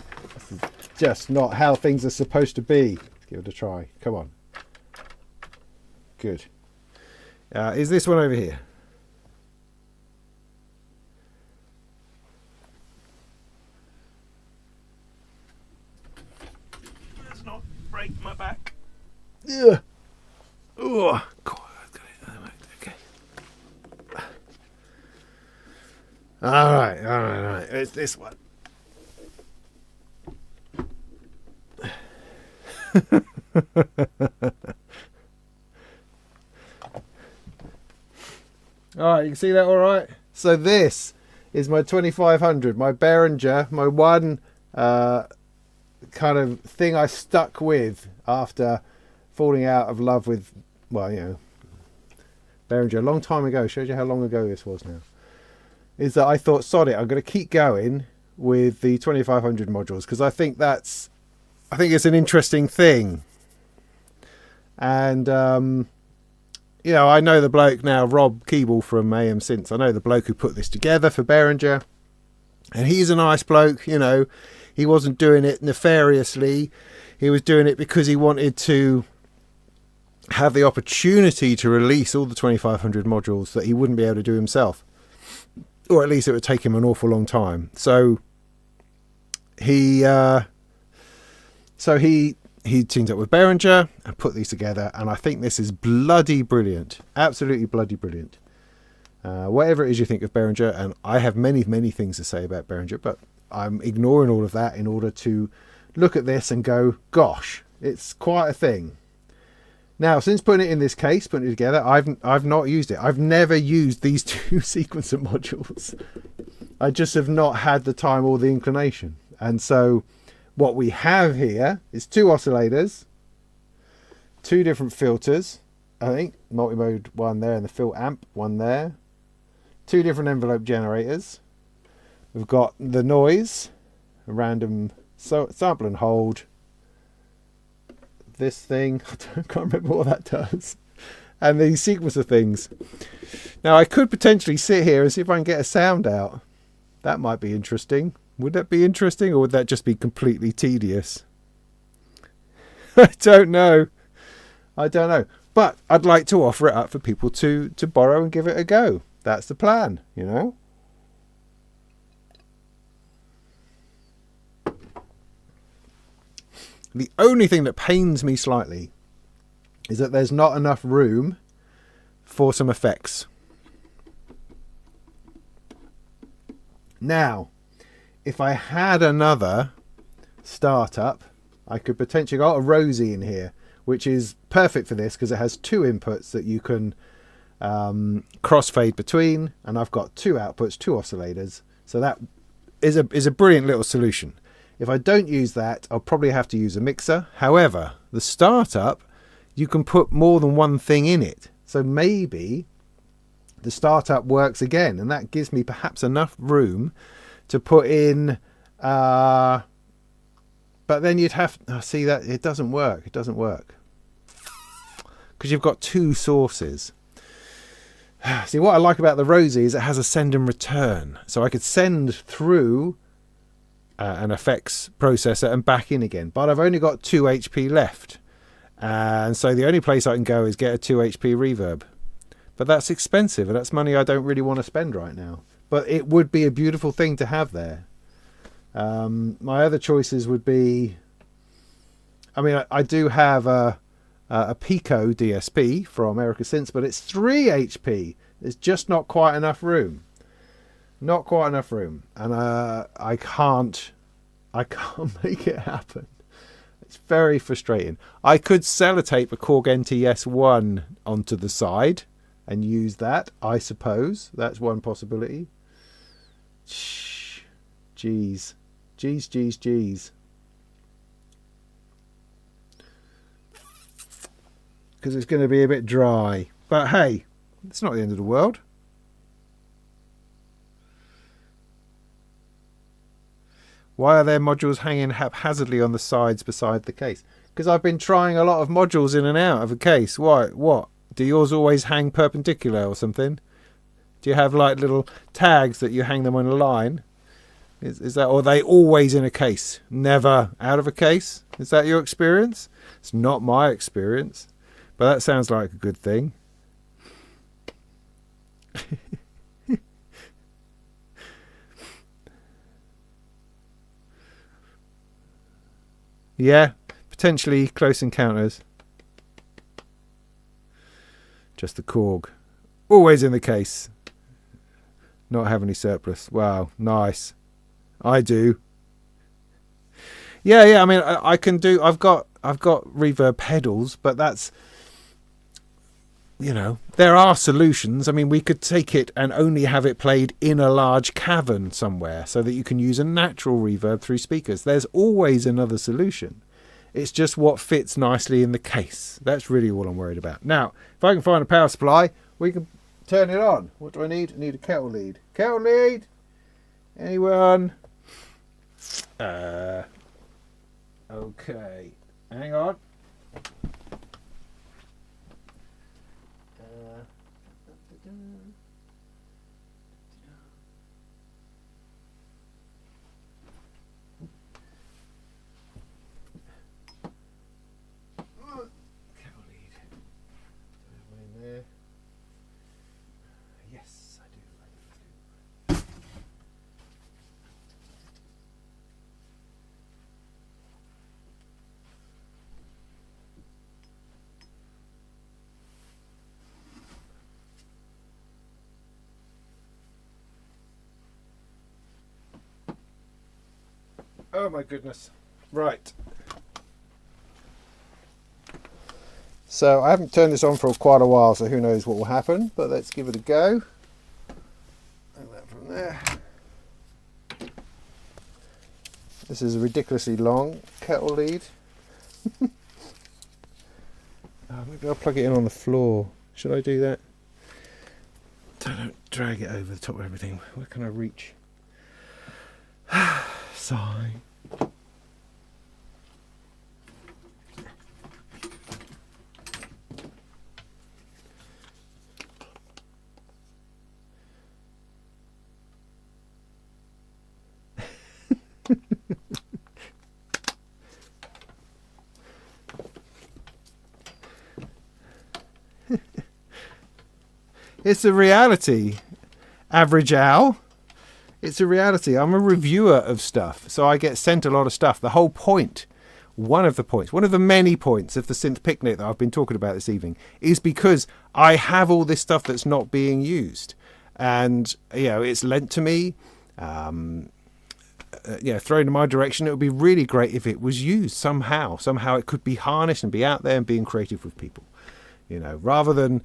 just not how things are supposed to be. Let's give it a try. Come on. Good. Is this one over here? Let's not break my back. Yeah. Oh, God. Okay. All right. It's this one. Alright, you can see that all right? So this is my 2500, my Behringer, my one kind of thing I stuck with after falling out of love with, well, you know, Behringer a long time ago. Shows you how long ago this was now. Is that I thought, sod it, I'm going to keep going with the 2500 modules because I think it's an interesting thing. And you know, I know the bloke now, Rob Keeble from AM Synths. I know the bloke who put this together for Behringer, and he's a nice bloke. You know, he wasn't doing it nefariously. He was doing it because he wanted to have the opportunity to release all the 2500 modules that he wouldn't be able to do himself, or at least it would take him an awful long time. So he teamed up with Behringer and put these together, and I think this is bloody brilliant. Absolutely bloody brilliant. Whatever it is you think of Behringer, and I have many things to say about Behringer, but I'm ignoring all of that in order to look at this and go, gosh, it's quite a thing. Now, since putting it in this case, putting it together, I've not used it. I've never used these two sequencer modules. I just have not had the time or the inclination. And so what we have here is two oscillators, two different filters, I think, multi-mode one there and the filter amp one there, two different envelope generators. We've got the noise, a random sample and hold, this thing, I can't remember what that does, and these sequencer things. Now I could potentially sit here and see if I can get a sound out. That might be interesting. Would that be interesting, or would that just be completely tedious? I don't know. But I'd like to offer it up for people to borrow and give it a go. That's the plan, you know. The only thing that pains me slightly is that there's not enough room for some effects. Now, if I had another startup, I could potentially got a Rosie in here, which is perfect for this because it has two inputs that you can crossfade between, and I've got two outputs, two oscillators. So that is a brilliant little solution. If I don't use that, I'll probably have to use a mixer. However, the startup, you can put more than one thing in it. So maybe the startup works again, and that gives me perhaps enough room to put in, but then you'd have, see that it doesn't work. It doesn't work because you've got two sources. See, what I like about the Rosie is it has a send and return. So I could send through an effects processor and back in again, but I've only got 2 HP left. And so the only place I can go is get a 2 HP reverb. But that's expensive, and that's money I don't really want to spend right now. But it would be a beautiful thing to have there. My other choices would be, I mean, I do have a Pico DSP from America Synths, but it's 3 HP. There's just not quite enough room. Not quite enough room. And I can't make it happen. It's very frustrating. I could sellotape a Korg NTS1 onto the side and use that, I suppose. That's one possibility. Jeez. Because it's going to be a bit dry. But hey, it's not the end of the world. Why are there modules hanging haphazardly on the sides beside the case? Because I've been trying a lot of modules in and out of a case. Why? What? Do yours always hang perpendicular or something? Do you have like little tags that you hang them on a line? Is that, or are they always in a case, never out of a case? Is that your experience? It's not my experience, but that sounds like a good thing. Yeah, potentially close encounters. Just the Korg. Always in the case. Not have any surplus. Wow, nice. I do. Yeah. I mean, I can do. I've got reverb pedals, but that's, there are solutions. I mean, we could take it and only have it played in a large cavern somewhere, so that you can use a natural reverb through speakers. There's always another solution. It's just what fits nicely in the case. That's really all I'm worried about. Now, if I can find a power supply, we can turn it on. What do I need? I need a kettle lead. Kettle lead? Anyone? Okay. Hang on. Oh my goodness. Right. So I haven't turned this on for quite a while, so who knows what will happen, but let's give it a go. And that from there. This is a ridiculously long kettle lead. Maybe I'll plug it in on the floor. Should I do that? Don't drag it over the top of everything. Where can I reach? Sigh. It's a reality, average owl. It's a reality. I'm a reviewer of stuff, so I get sent a lot of stuff. The whole point, one of the many points of the Synth Picnic that I've been talking about this evening, is because I have all this stuff that's not being used. And, it's lent to me, thrown in my direction. It would be really great if it was used somehow. Somehow it could be harnessed and be out there and being creative with people, rather than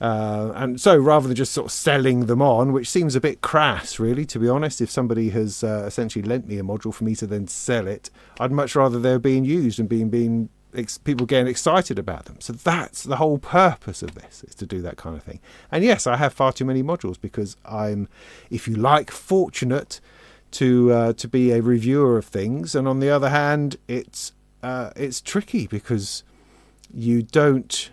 just sort of selling them on, which seems a bit crass, really, to be honest. If somebody has essentially lent me a module for me to then sell it, I'd much rather they're being used and people getting excited about them. So that's the whole purpose of this, is to do that kind of thing. And yes, I have far too many modules because I'm, if you like, fortunate to be a reviewer of things. And on the other hand, it's tricky because you don't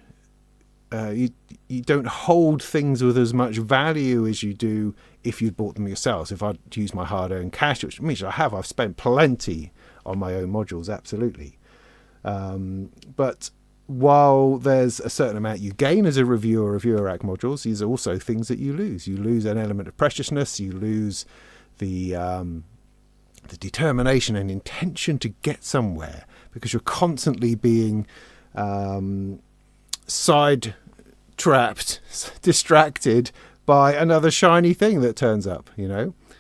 hold things with as much value as you do if you'd bought them yourselves. If I'd used my hard-earned cash, which means I've spent plenty on my own modules, absolutely. But while there's a certain amount you gain as a reviewer of Eurorack modules, these are also things that you lose. You lose an element of preciousness. You lose the determination and intention to get somewhere, because you're constantly being side-trapped, distracted by another shiny thing that turns up,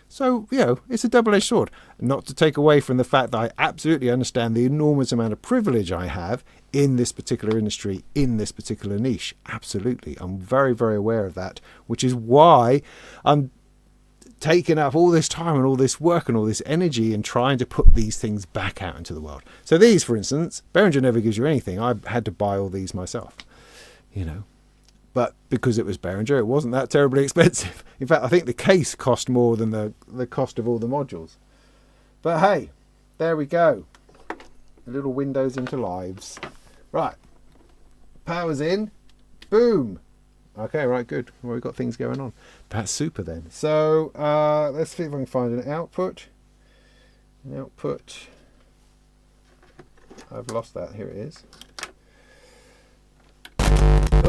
So, it's a double-edged sword. Not to take away from the fact that I absolutely understand the enormous amount of privilege I have in this particular industry, in this particular niche. Absolutely. I'm very, very aware of that, which is why I'm taking up all this time and all this work and all this energy and trying to put these things back out into the world. So these, for instance, Behringer never gives you anything. I had to buy all these myself, But because it was Behringer, it wasn't that terribly expensive. In fact, I think the case cost more than the cost of all the modules. But hey, there we go. Little windows into lives. Right. Power's in. Boom. Okay, right, good. Well, we've got things going on. That's super then. So let's see if I can find an output. output. I've lost that. Here it is.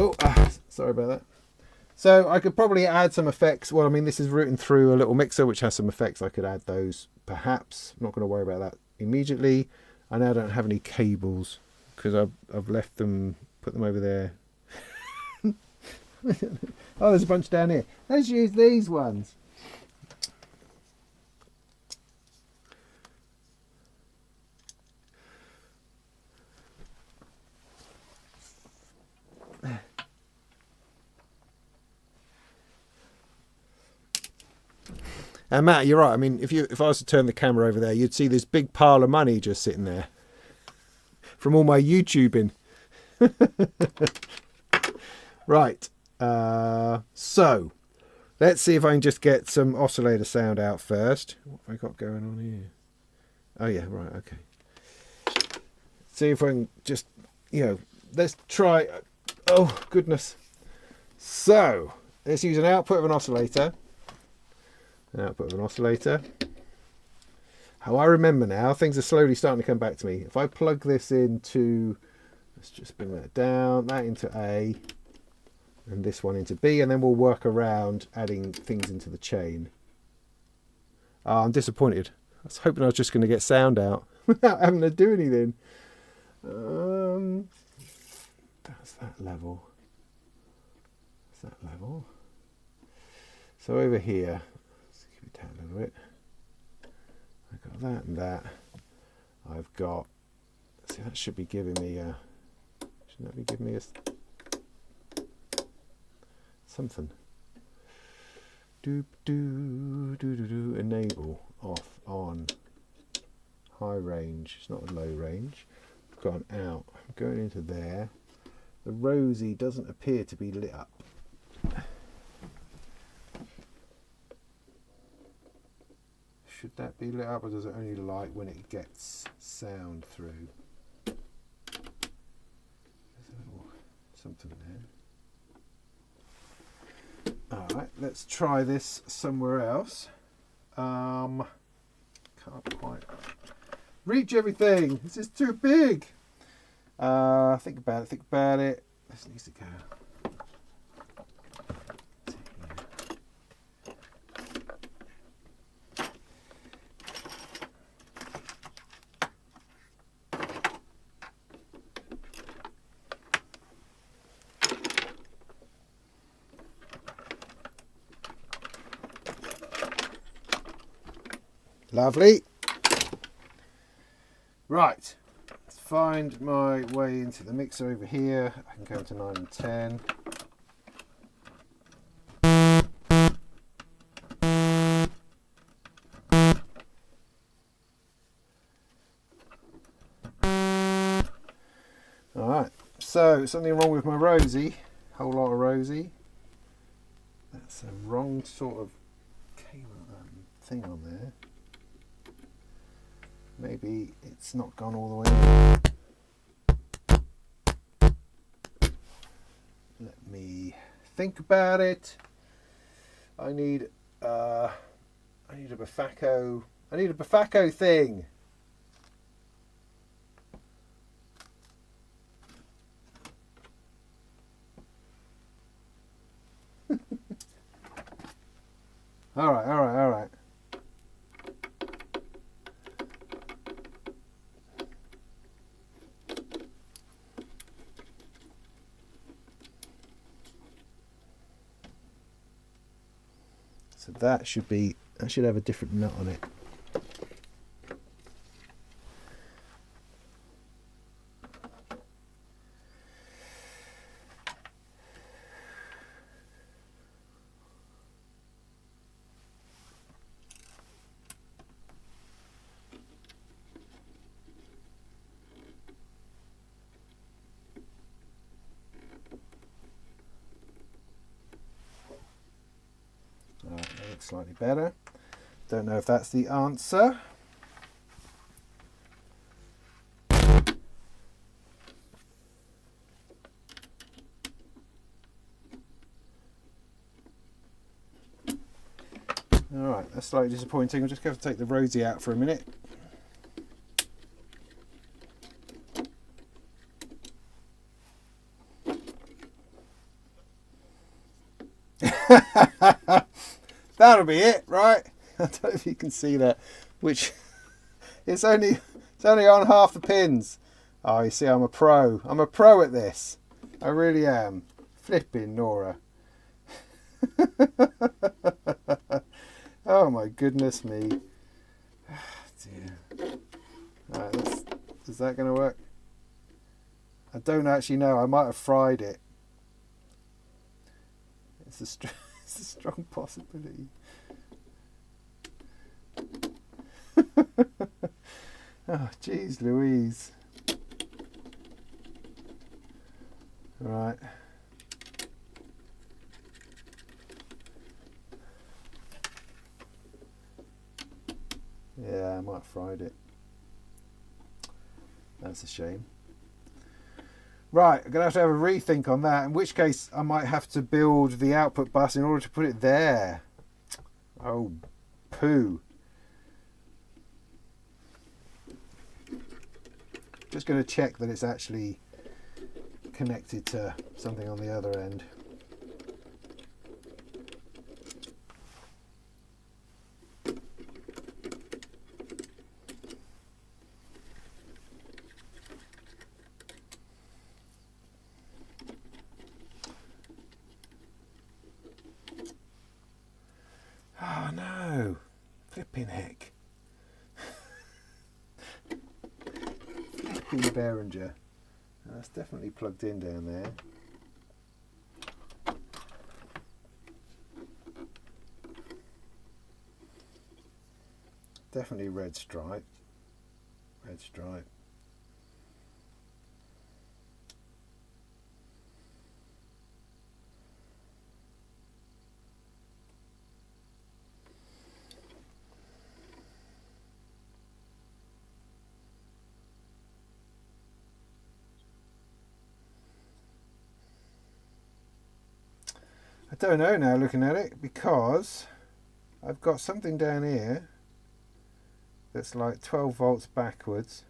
Oh, sorry about that. So I could probably add some effects. Well, I mean, this is routing through a little mixer which has some effects. I could add those perhaps. I'm not going to worry about that immediately. I now don't have any cables because I've left them, put them over there. Oh, there's a bunch down here. Let's use these ones. And Matt, you're right. I mean, if I was to turn the camera over there, you'd see this big pile of money just sitting there from all my YouTubing. Right. So let's see if I can just get some oscillator sound out first. What have I got going on here? Oh yeah, right. Okay. See if I can just, let's try. Oh goodness. So let's use an output of an oscillator. Output of an oscillator. How I remember now, things are slowly starting to come back to me. If I plug this into, let's just bring that down, that into A, and this one into B, and then we'll work around adding things into the chain. Oh, I'm disappointed. I was hoping I was just going to get sound out without having to do anything. That's that level. That's that level. So over here, down a little bit. I've got that and that. I've got, see, that should be giving me a, shouldn't that be giving me a something? Doop doo doo doo doo. Enable, off, on, high range. It's not a low range. I've gone out. I'm going into there. The rosy doesn't appear to be lit up. Should that be lit up, or does it only light when it gets sound through? There's a little something there. Alright, let's try this somewhere else. Can't quite reach everything. This is too big. Think about it. This needs to go. Lovely. Right, let's find my way into the mixer over here. I can go to 9 and 10. Alright, so something wrong with my rosy. Whole lot of rosy. That's a wrong sort of thing on there. Maybe it's not gone all the way in. Let me think about it. I need a Behringer. I need a Behringer thing. All right. So that should have a different nut on it. That looks slightly better. Don't know if that's the answer. Alright, that's slightly disappointing. I'll just have to take the rosy out for a minute. That'll be it, right? I don't know if you can see that, which it's only on half the pins. Oh, you see, I'm a pro. I'm a pro at this. I really am. Flipping Nora. Oh my goodness me. Dear. Right, is that going to work? I don't actually know. I might have fried it. It's a strong possibility. Oh, jeez Louise. Right. Yeah, I might have fried it. That's a shame. Right, I'm going to have a rethink on that, in which case I might have to build the output bus in order to put it there. Oh, poo. Just going to check that it's actually connected to something on the other end. Oh no, flipping heck. Flipping Behringer. That's definitely plugged in down there. Definitely red stripe. Red stripe. I don't know now looking at it, because I've got something down here that's like 12 volts backwards,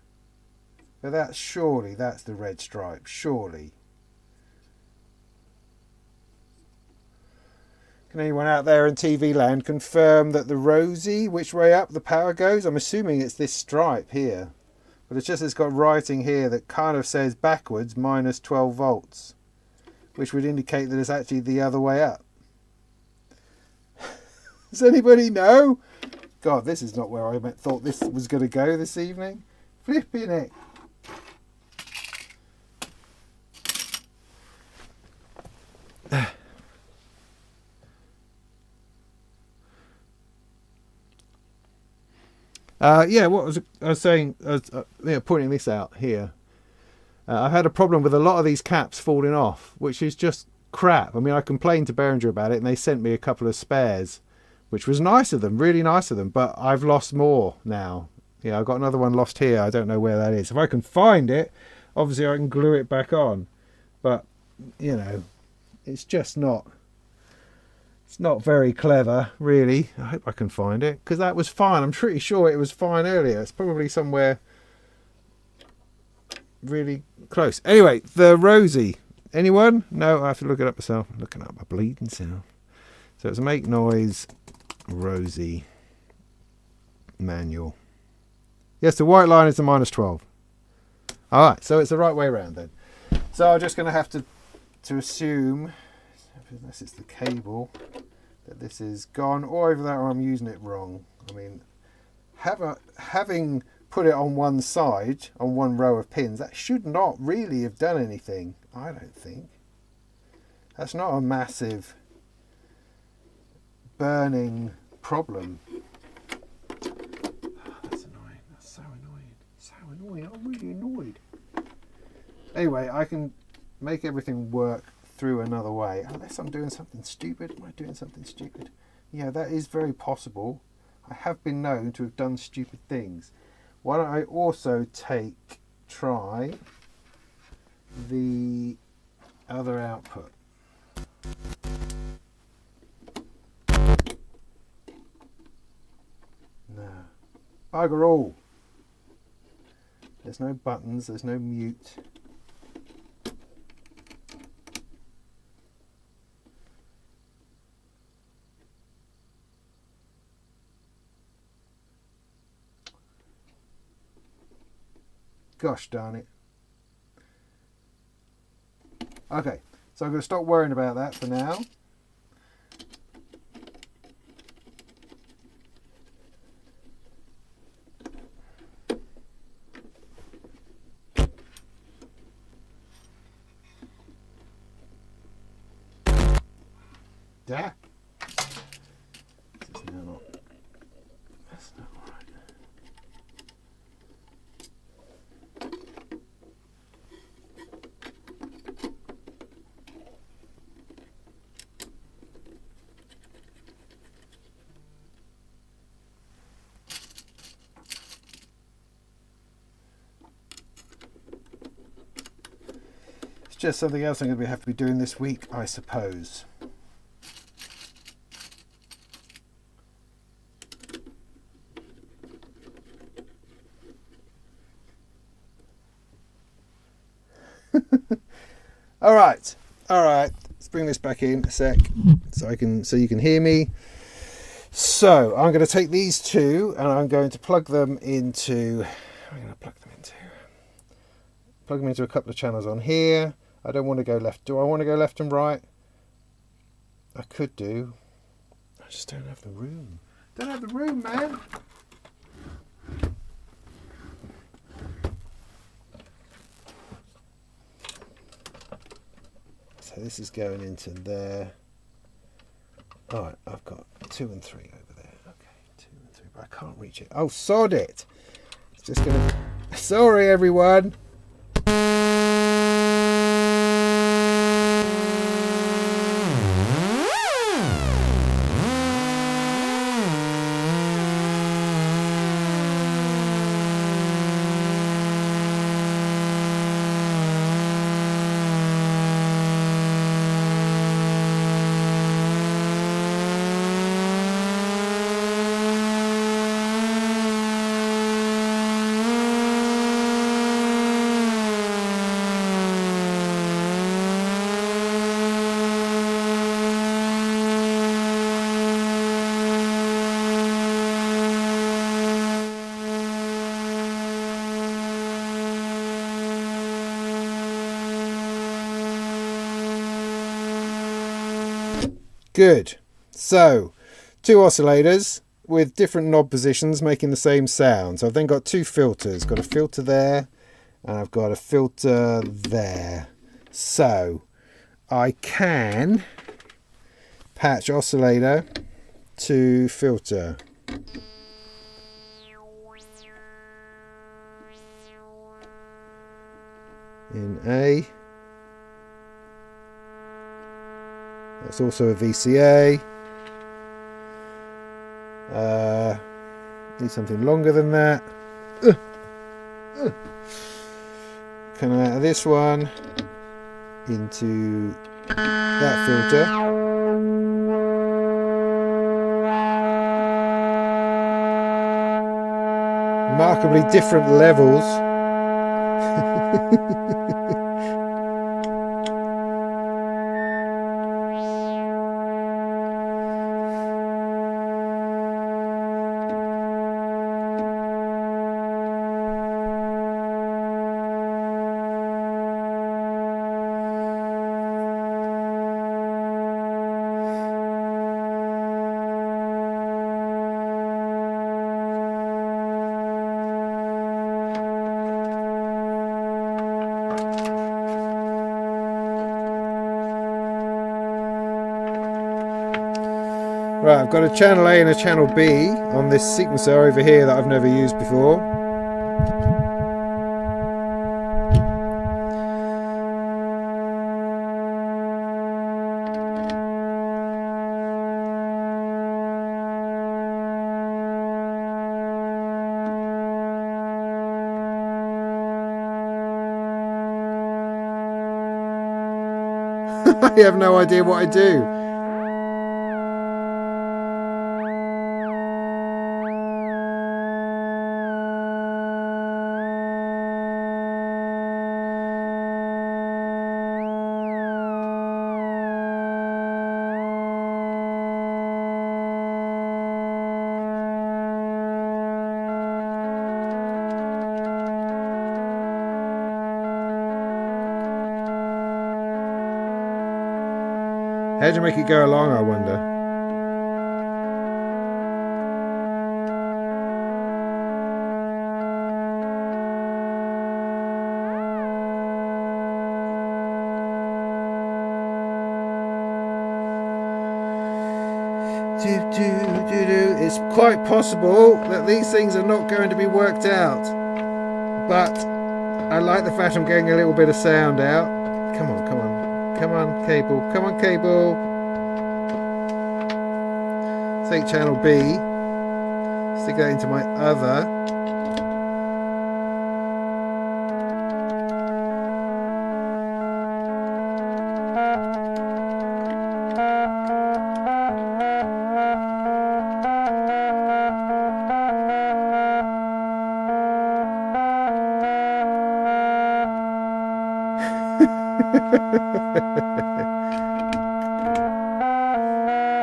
but that's the red stripe, surely. Can anyone out there in TV land confirm that the rosy, which way up the power goes? I'm assuming it's this stripe here, but it's got writing here that kind of says backwards minus 12 volts, which would indicate that it's actually the other way up. Does anybody know? God, this is not where I thought this was going to go this evening. Flipping it. Yeah, what was I was saying? Pointing this out here. I've had a problem with a lot of these caps falling off, which is just crap. I mean, I complained to Behringer about it, and they sent me a couple of spares, which was nice of them, really nice of them. But I've lost more now. Yeah, I've got another one lost here. I don't know where that is. If I can find it, obviously I can glue it back on. But you know, it's just not. It's not very clever, really. I hope I can find it, because that was fine. I'm pretty sure it was fine earlier. It's probably somewhere really close. Anyway, the rosy. Anyone? No, I have to look it up myself. I'm looking up my bleeding self. So it's a make noise rosy manual. Yes, the white line is the minus 12. All right, so it's the right way around then. So I'm just going to have to assume, unless it's the cable, that this is gone, or either that or I'm using it wrong. I mean, having put it on one side, on one row of pins, that should not really have done anything, I don't think. That's not a massive burning problem. Oh, that's annoying. That's so annoying. So annoying. I'm really annoyed. Anyway, I can make everything work through another way, unless I'm doing something stupid. Am I doing something stupid? Yeah, that is very possible. I have been known to have done stupid things. Why don't I also try the other output? No. Bugger all. There's no buttons, there's no mute. Gosh darn it. Okay, so I'm going to stop worrying about that for now. Yeah. This is now not. That's not right. It's just something else I'm going to have to be doing this week, I suppose. All right. Let's bring this back in a sec, so you can hear me. So I'm going to take these two, and I'm going to plug them into. I'm going to plug them into a couple of channels on here. I don't want to go left. Do I want to go left and right? I could do. I just don't have the room. Don't have the room, man. So this is going into there. Alright, I've got 2 and 3 over there. Okay, 2 and 3, but I can't reach it. Oh, sod it! It's just gonna... Sorry, everyone! Good. So, 2 oscillators with different knob positions making the same sound. So I've then got 2 filters. Got a filter there, and I've got a filter there. So I can patch oscillator to filter. In A. That's also a VCA. Need something longer than that. Coming out of this one into that filter. Remarkably different levels. Right, I've got a channel A and a channel B on this sequencer over here that I've never used before. I have no idea what I do. How do you make it go along, I wonder? It's quite possible that these things are not going to be worked out, but I like the fact I'm getting a little bit of sound out. Come on, come on, come on, cable, come on, cable. Take channel B, stick that into my other.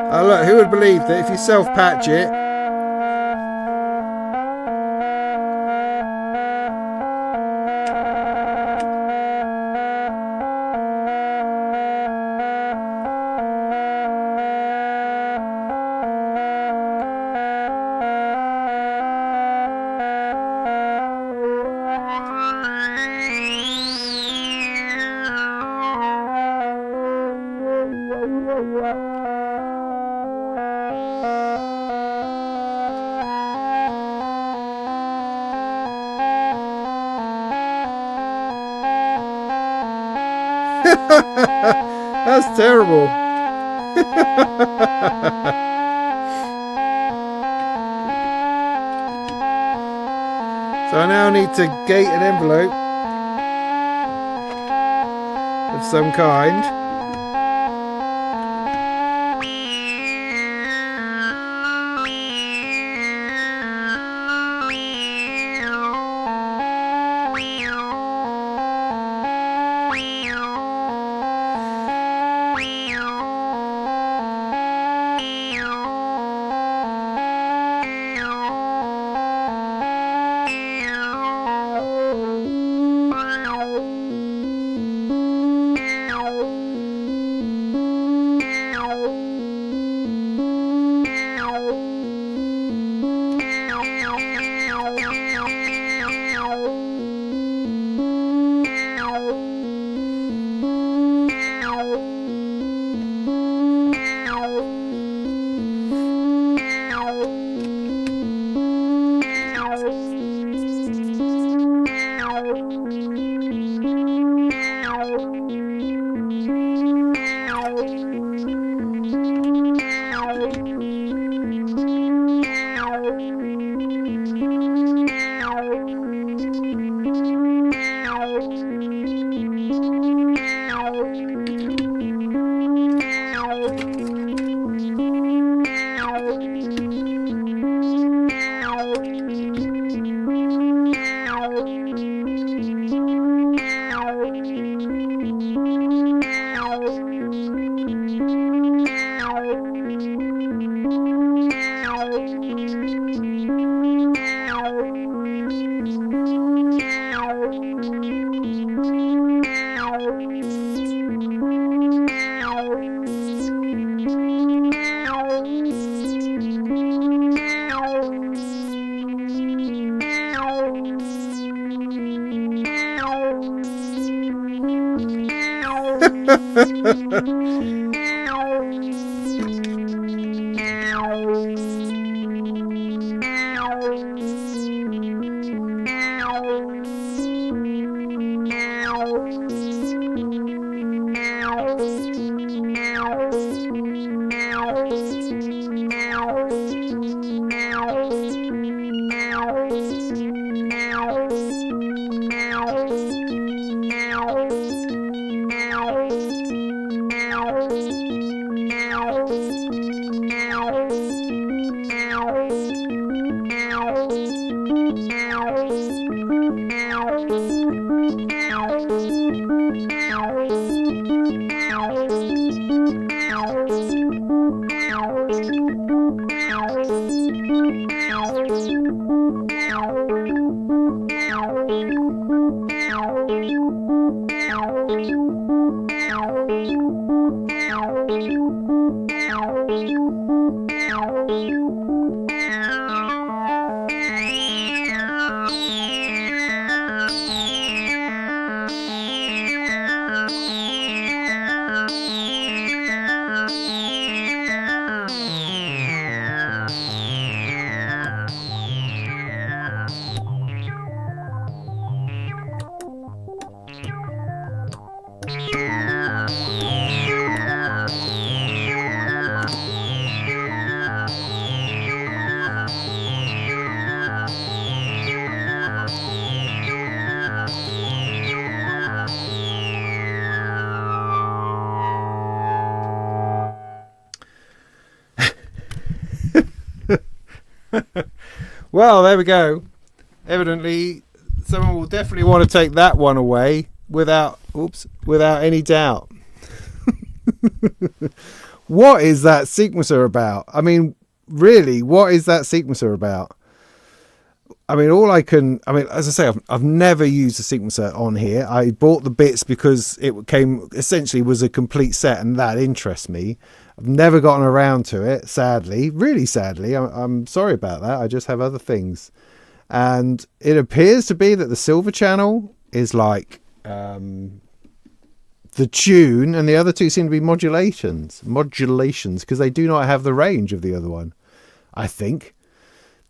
Oh look, who would believe that if you self-patch it, that's terrible. So I now need to gate an envelope of some kind. Well, there we go. Evidently, someone will definitely want to take that one away without any doubt. What is that sequencer about? I mean, really, what is that sequencer about? I mean, as I say, I've never used a sequencer on here. I bought the bits because it was a complete set, and that interests me. I've never gotten around to it, sadly, really sadly. I'm sorry about that. I just have other things. And it appears to be that the silver channel is like the tune, and the other two seem to be modulations, because they do not have the range of the other one, I think.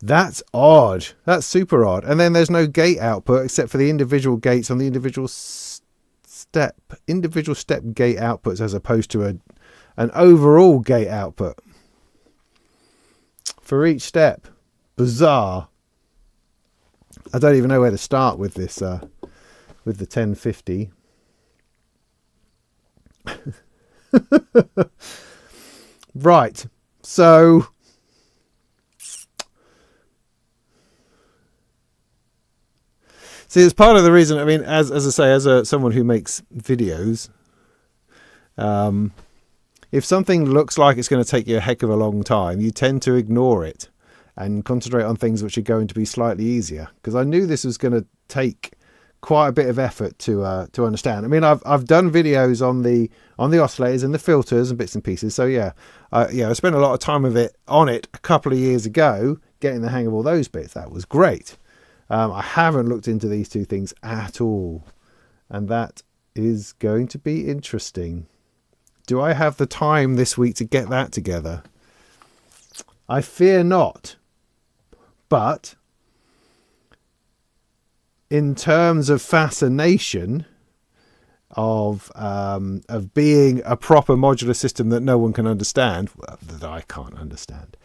That's odd. That's super odd. And then there's no gate output except for the individual gates on the individual step gate outputs, as opposed to an overall gate output for each step. Bizarre. I don't even know where to start with this, with the 1050. Right. So see, it's part of the reason. I mean, as I say, as someone who makes videos, if something looks like it's going to take you a heck of a long time, you tend to ignore it and concentrate on things which are going to be slightly easier. Because I knew this was going to take quite a bit of effort to understand. I mean, I've done videos on the oscillators and the filters and bits and pieces. So yeah, I spent a lot of time on it a couple of years ago, getting the hang of all those bits. That was great. I haven't looked into these two things at all, and that is going to be interesting. Do I have the time this week to get that together? I fear not. But in terms of fascination of being a proper modular system that no one can understand, well, that I can't understand,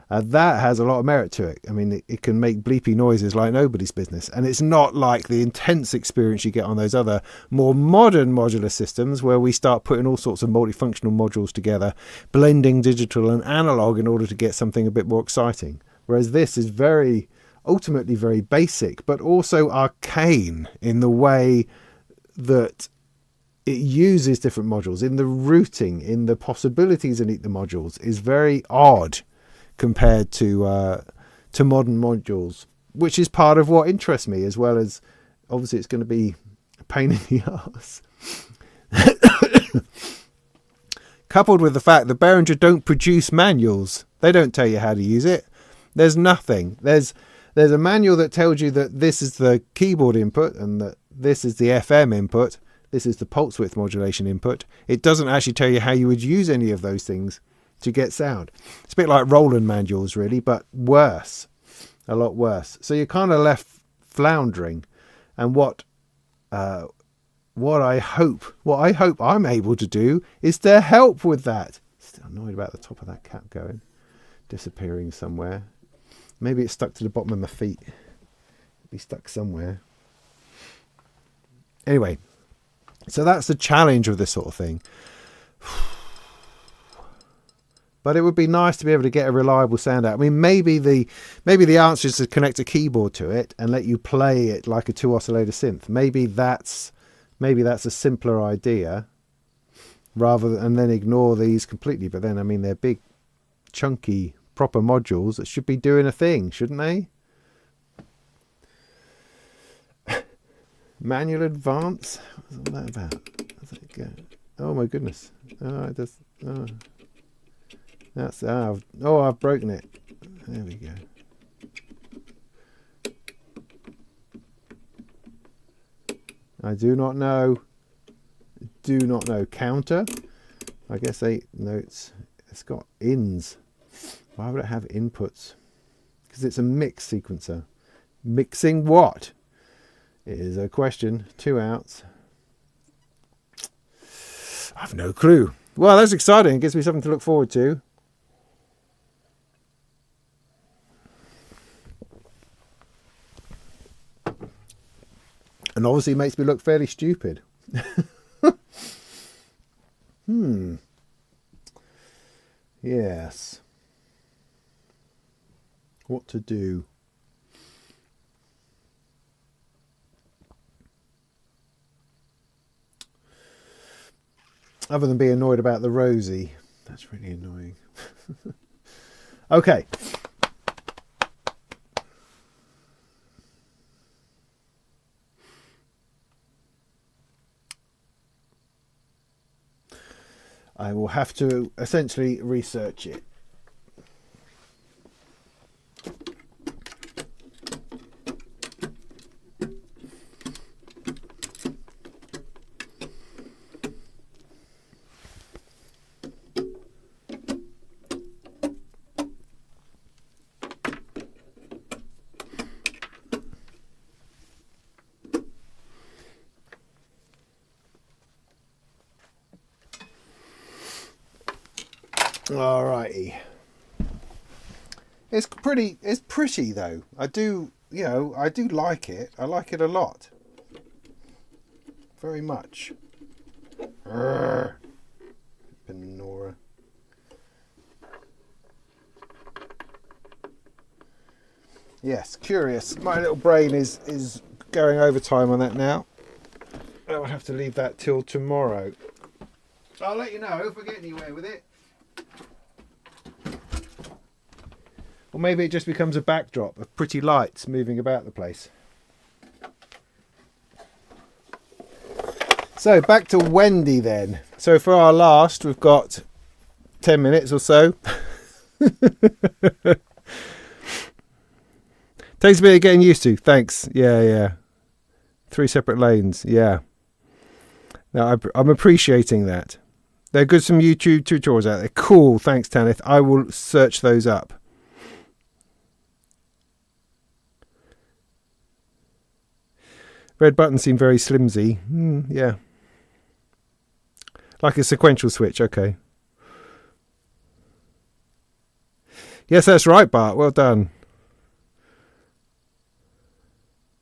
that has a lot of merit to it. I mean, it can make bleepy noises like nobody's business. And it's not like the intense experience you get on those other more modern modular systems where we start putting all sorts of multifunctional modules together, blending digital and analog in order to get something a bit more exciting. Whereas this is ultimately very basic, but also arcane in the way that it uses different modules, in the routing, in the possibilities in the modules, is very odd compared to modern modules, which is part of what interests me, as well as obviously it's going to be a pain in the arse. Coupled with the fact that Behringer don't produce manuals. They don't tell you how to use it. There's nothing. There's a manual that tells you that this is the keyboard input and that this is the FM input. This is the pulse width modulation input. It doesn't actually tell you how you would use any of those things to get sound. It's a bit like Roland manuals, really, but worse. A lot worse. So you're kind of left floundering. And what I hope I'm able to do is to help with that. Still annoyed about the top of that cap disappearing somewhere. Maybe it's stuck to the bottom of my feet. It'll be stuck somewhere. Anyway, so that's the challenge of this sort of thing. But it would be nice to be able to get a reliable sound out. I mean, maybe the answer is to connect a keyboard to it and let you play it like a 2-oscillator synth. Maybe that's a simpler idea, and then ignore these completely. But then, I mean, they're big, chunky, proper modules that should be doing a thing, shouldn't they? Manual advance. What's all that about? How's that go? Oh my goodness! Oh, it does. Oh, that's oh, I've broken it. There we go. I do not know. Do not know. Counter. I guess 8 notes. It's got ins. Why would it have inputs? Because it's a mix sequencer. Mixing what? It is a question. 2 outs. I've no clue. Well, that's exciting. It gives me something to look forward to. And obviously makes me look fairly stupid. Yes. What to do? Other than be annoyed about the Rosie. That's really annoying. Okay. I will have to essentially research it. Alrighty. It's pretty though. I do like it. I like it a lot. Very much. Nora. Yes, curious. My little brain is going overtime on that now. I will have to leave that till tomorrow. I'll let you know if I get anywhere with it. Or maybe it just becomes a backdrop of pretty lights moving about the place. So back to Wendy then. So for our last, we've got 10 minutes or so. Takes a bit of getting used to. Thanks. Yeah. 3 separate lanes. Yeah. Now I'm appreciating that. There are good some YouTube tutorials out there. Cool. Thanks, Tanith. I will search those up. Red buttons seem very slimsy. Yeah. Like a sequential switch. Okay. Yes, that's right, Bart. Well done.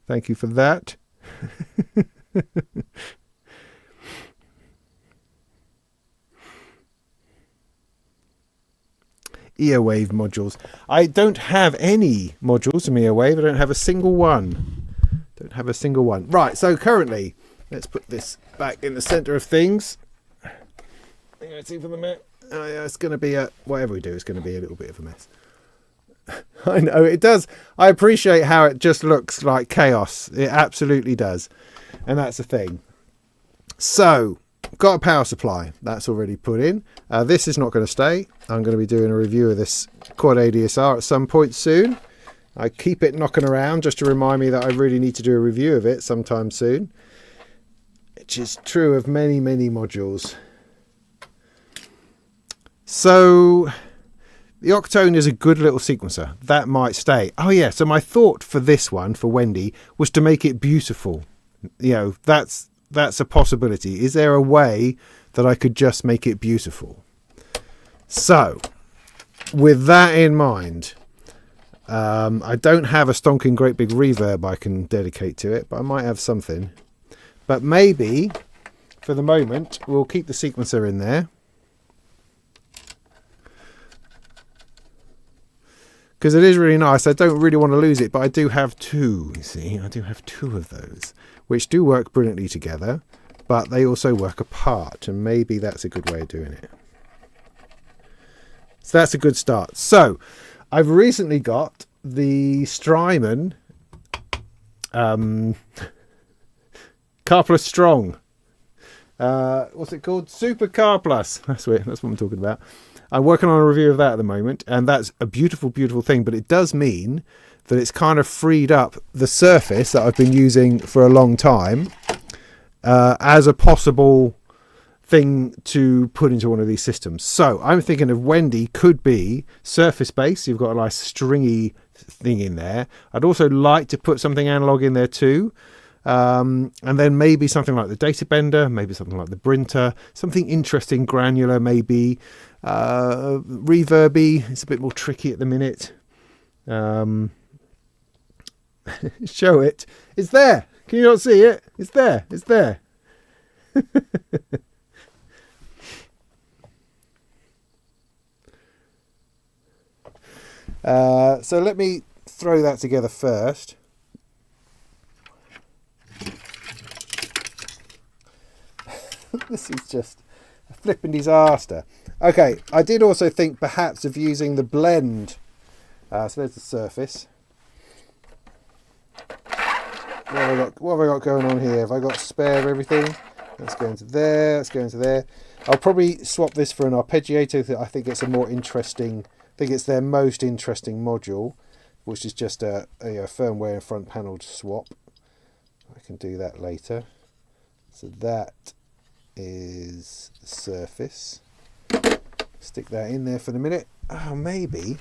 Thank you for that. Earwave modules. I don't have any modules in Earwave. I don't have a single one. Right, so currently, let's put this back in the centre of things. Let's see for the minute. Oh yeah, it's going to be whatever we do, it's going to be a little bit of a mess. I know, it does. I appreciate how it just looks like chaos. It absolutely does. And that's the thing. So, got a power supply. That's already put in. This is not going to stay. I'm going to be doing a review of this quad ADSR at some point soon. I keep it knocking around just to remind me that I really need to do a review of it sometime soon. Which is true of many, many modules. So, the Octone is a good little sequencer. That might stay. Oh yeah, so my thought for this one, for Wendy, was to make it beautiful. You know, that's a possibility. Is there a way that I could just make it beautiful? So, with that in mind, I don't have a stonking great big reverb I can dedicate to it, but I might have something. But maybe, for the moment, we'll keep the sequencer in there. Because it is really nice. I don't really want to lose it, but I do have 2, you see. I do have 2 of those, which do work brilliantly together, but they also work apart, and maybe that's a good way of doing it. So that's a good start. So, I've recently got the Strymon Carplus Strong What's it called? Supercar Plus. That's what I'm talking about. I'm working on a review of that at the moment, and that's a beautiful, beautiful thing. But it does mean that it's kind of freed up the Surface that I've been using for a long time as a possible thing to put into one of these systems. So I'm thinking of Wendy could be Surface based. You've got a nice stringy thing in there. I'd also like to put something analog in there too. And then maybe something like the Data Bender, maybe something like the Brinter, something interesting, granular, maybe reverby. It's a bit more tricky at the minute. Show it. It's there. Can you not see it? It's there. It's there. So let me throw that together first. This is just a flipping disaster. Okay, I did also think perhaps of using the blend. So there's the Surface. What have I got going on here? Have I got spare everything? Let's go into there. Let's go into there. I'll probably swap this for an arpeggiator. I think it's a more interesting. I think it's their most interesting module, which is just a firmware and front panel swap. I can do that later. So that is the Surface. Stick that in there for the minute. Oh, maybe.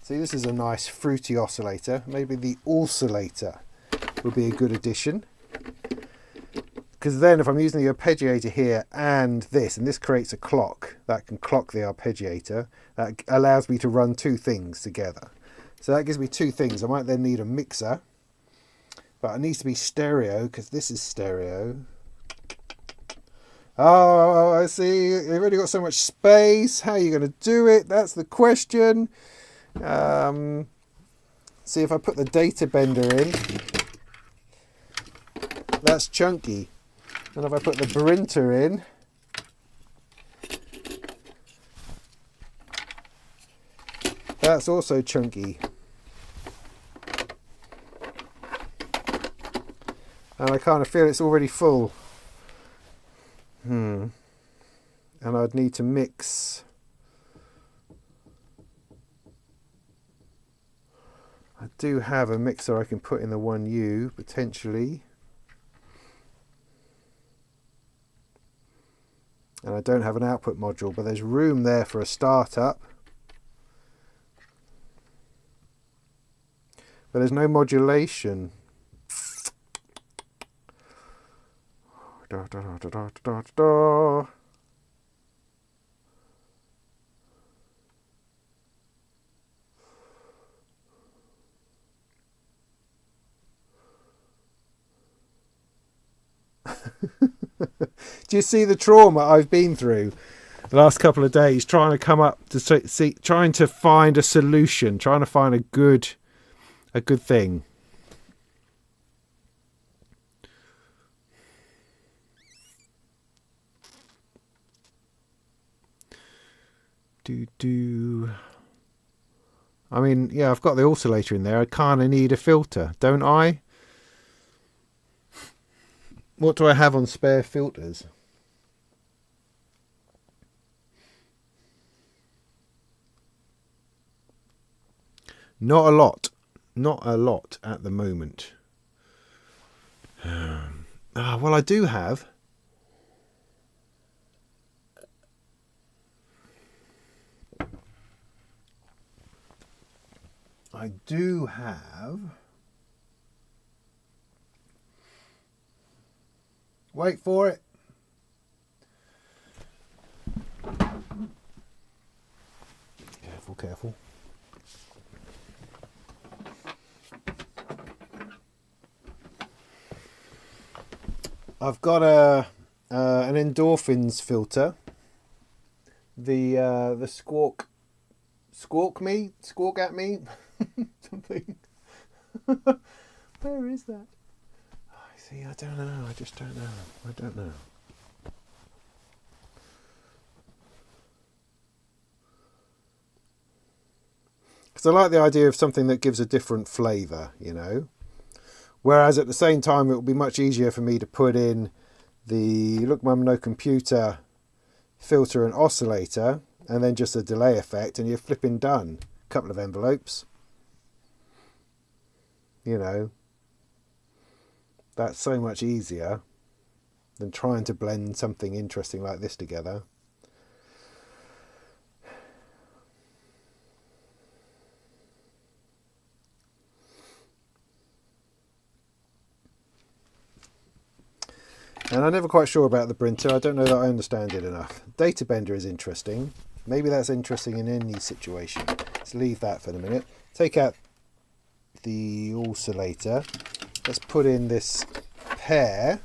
See, this is a nice fruity oscillator. Maybe the oscillator would be a good addition. Because then if I'm using the arpeggiator here and this creates a clock that can clock the arpeggiator, that allows me to run two things together. So that gives me two things. I might then need a mixer, but it needs to be stereo because this is stereo. Oh, I see. You've already got so much space. How are you going to do it? That's the question. See, if I put the Data Bender in, that's chunky. And if I put the Brinter in, that's also chunky. And I kind of feel it's already full. And I'd need to mix. I do have a mixer I can put in the 1U potentially. And I don't have an output module, but there's room there for a startup. But there's no modulation. Da, da, da, da, da, da, da. Do you see the trauma I've been through the last couple of days trying to come up to see, trying to find a solution, trying to find a good thing. I mean, yeah, I've got the oscillator in there. I kind of need a filter, don't I? What do I have on spare filters? Not a lot. Not a lot at the moment. Well, I do have. Wait for it. Careful, careful. I've got an endorphins filter. The squawk at me something. Where is that? See, I don't know. I just don't know. I don't know. Because I like the idea of something that gives a different flavour, you know. Whereas at the same time, it will be much easier for me to put in the Look Mum No Computer filter and oscillator, and then just a delay effect, and you're flipping done. A couple of envelopes. You know, that's so much easier than trying to blend something interesting like this together. And I'm never quite sure about the printer. I don't know that I understand it enough. Data bender is interesting. Maybe that's interesting in any situation. Let's leave that for the minute. Take out the oscillator. Let's put in this pair.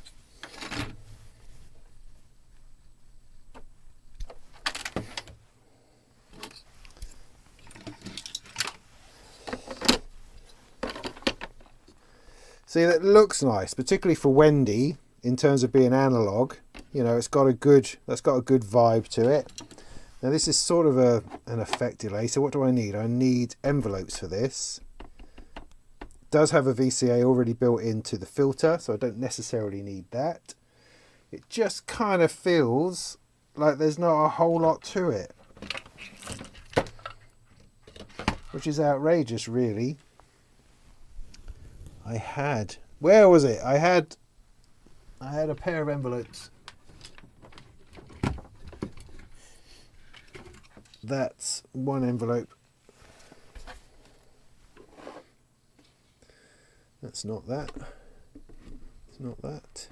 See, that looks nice, particularly for Wendy. In terms of being analog, you know, that's got a good vibe to it. Now this is sort of an effect delay, so what do I need? I need envelopes for this. It does have a VCA already built into the filter, so I don't necessarily need that. It just kind of feels like there's not a whole lot to it, which is outrageous, really. Where was it? I had a pair of envelopes. That's one envelope. That's not that. It's not that.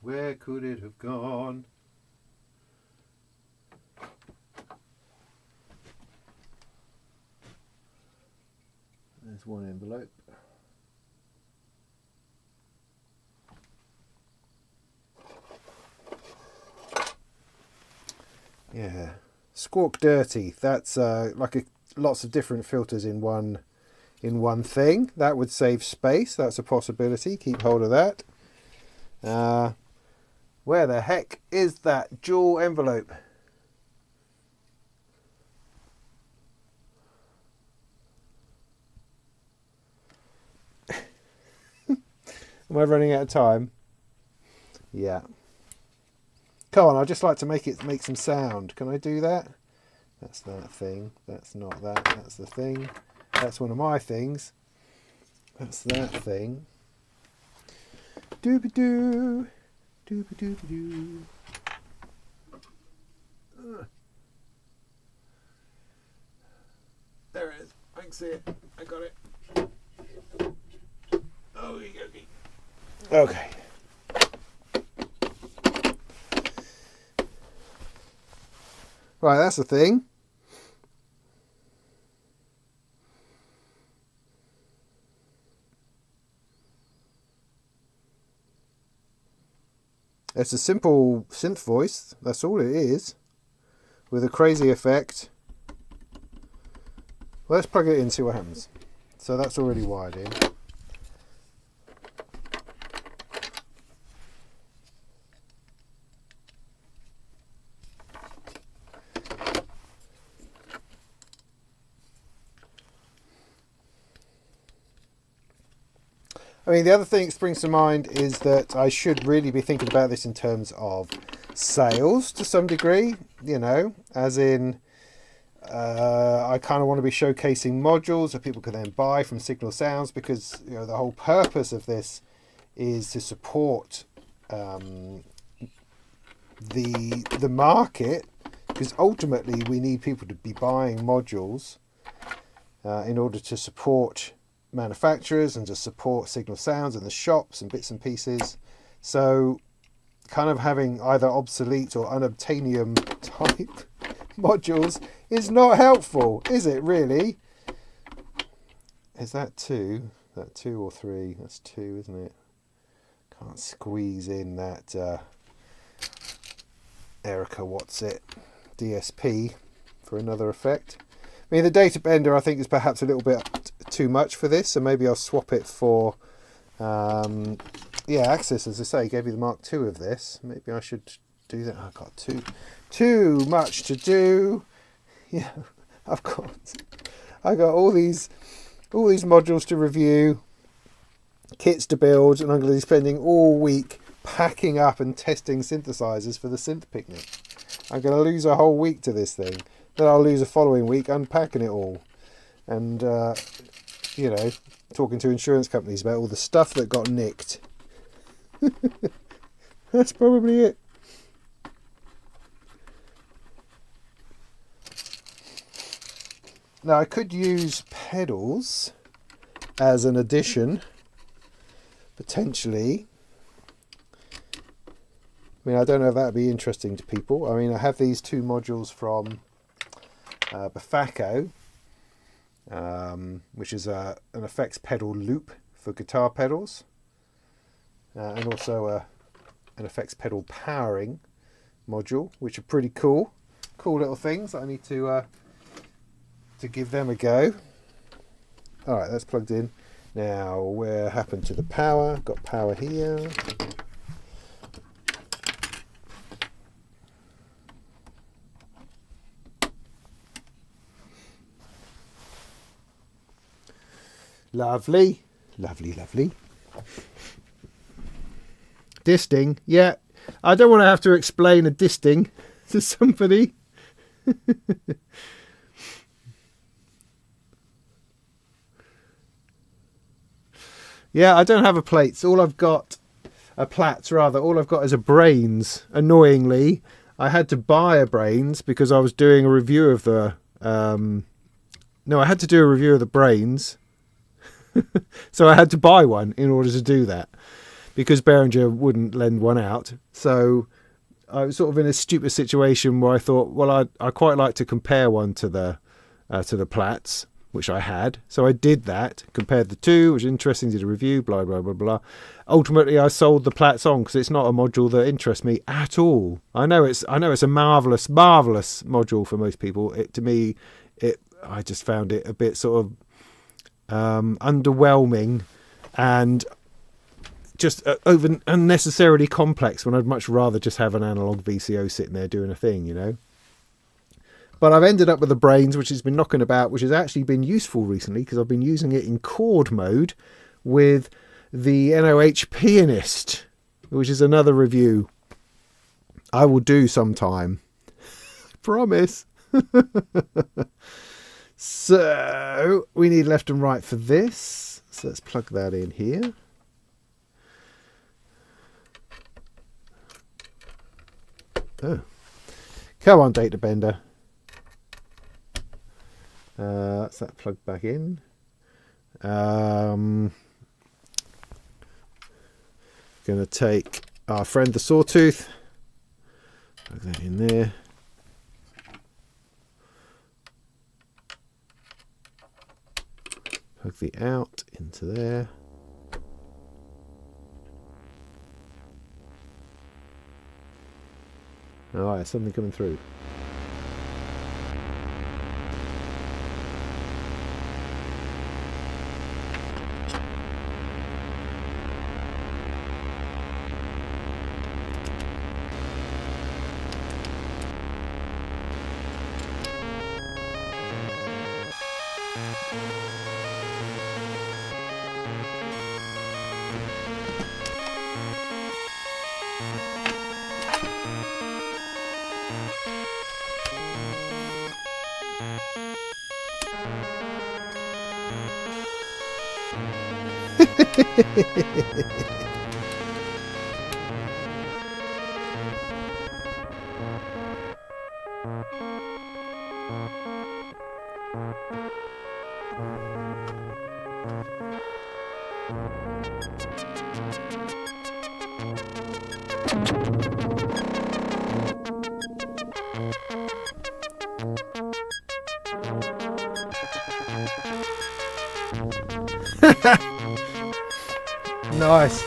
Where could it have gone? There's one envelope. Yeah, Squawk Dirty. That's lots of different filters in one thing. That would save space. That's a possibility. Keep hold of that. Where the heck is that dual envelope? Am I running out of time? Yeah. Come on, I'd just like to make some sound. Can I do that? That's that thing. That's not that. That's the thing. That's one of my things. That's that thing. Doobie-doo. Doobie-doobie-doo. There it is. I can see it. I got it. Oh, okay. Right, that's the thing. It's a simple synth voice, that's all it is, with a crazy effect. Well, let's plug it in and see what happens. So that's already wired in. I mean, the other thing that springs to mind is that I should really be thinking about this in terms of sales to some degree, you know, as in I kind of want to be showcasing modules that people can then buy from Signal Sounds, because, you know, the whole purpose of this is to support the market, because ultimately we need people to be buying modules in order to support manufacturers and to support Signal Sounds and the shops and bits and pieces. So kind of having either obsolete or unobtainium type modules is not helpful, is it really? Is that two? Is that 2 or 3? That's 2, isn't it? Can't squeeze in that Erica what's it DSP for another effect. I mean, the data bender I think is perhaps a little bit too much for this, so maybe I'll swap it for Axis, as I say, gave you the Mark II of this. Maybe I should do that. I've got too much to do. Yeah, I've got all these modules to review, kits to build, and I'm going to be spending all week packing up and testing synthesizers for the Synth Picnic. I'm going to lose a whole week to this thing. Then I'll lose a following week unpacking it all. And, talking to insurance companies about all the stuff that got nicked. That's probably it. Now, I could use pedals as an addition, potentially. I mean, I don't know if that would be interesting to people. I mean, I have these two modules from Behringer, which is an effects pedal loop for guitar pedals, and also an effects pedal powering module, which are pretty cool little things. I need to give them a go. All right, that's plugged in. Now, where happened to the power? Got power here. Lovely. Disting, yeah. I don't want to have to explain a disting to somebody. Yeah, I don't have a plates. All I've got are plats, rather. All I've got is a brains. Annoyingly, I had to buy a brains because I was doing a review of the... I had to do a review of the brains. So I had to buy one in order to do that because Behringer wouldn't lend one out. So I was sort of in a stupid situation where I thought, well, I quite like to compare one to the plats, which I had. So I did that, compared the two, which was interesting, did a review, blah, blah, blah, blah. Ultimately, I sold the plats on because it's not a module that interests me at all. I know it's a marvellous, marvellous module for most people. I just found it a bit sort of underwhelming and just unnecessarily complex when I'd much rather just have an analog VCO sitting there doing a thing, you know. But I've ended up with the brains, which has been knocking about, which has actually been useful recently because I've been using it in chord mode with the NOH Pianist, which is another review I will do sometime. Promise. So we need left and right for this. So let's plug that in here. Oh, come on, data bender. That's that plugged back in. Going to take our friend the sawtooth. Plug that in there. Plug the out into there. Oh, there's something coming through. Nice.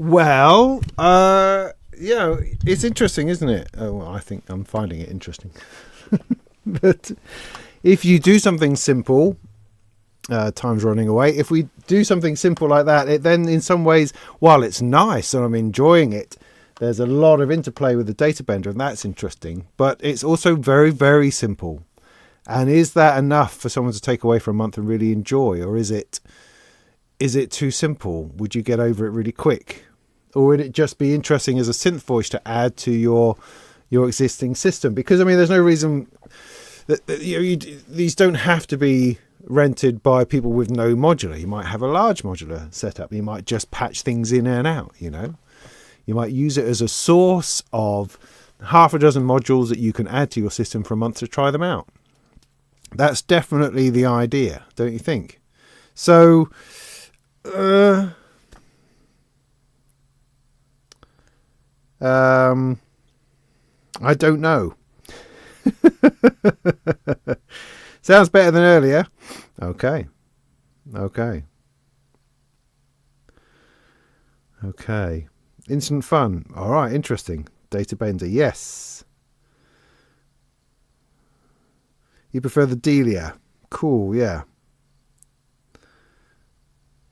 Well, it's interesting, isn't it? Well, I think I'm finding it interesting. But if you do something simple, time's running away. If we do something simple like that, it then in some ways, while it's nice and I'm enjoying it, there's a lot of interplay with the data bender, and that's interesting. But it's also very, very simple. And is that enough for someone to take away for a month and really enjoy? Or is it too simple? Would you get over it really quick? Or would it just be interesting as a synth voice to add to your existing system? Because, I mean, there's no reason that these don't have to be rented by people with no modular. You might have a large modular setup. You might just patch things in and out, you know. You might use it as a source of half a dozen modules that you can add to your system for a month to try them out. That's definitely the idea, don't you think? So, I don't know. Sounds better than earlier. Okay. Instant fun. All right, interesting. Data bender, yes. You prefer the Delia. Cool, yeah.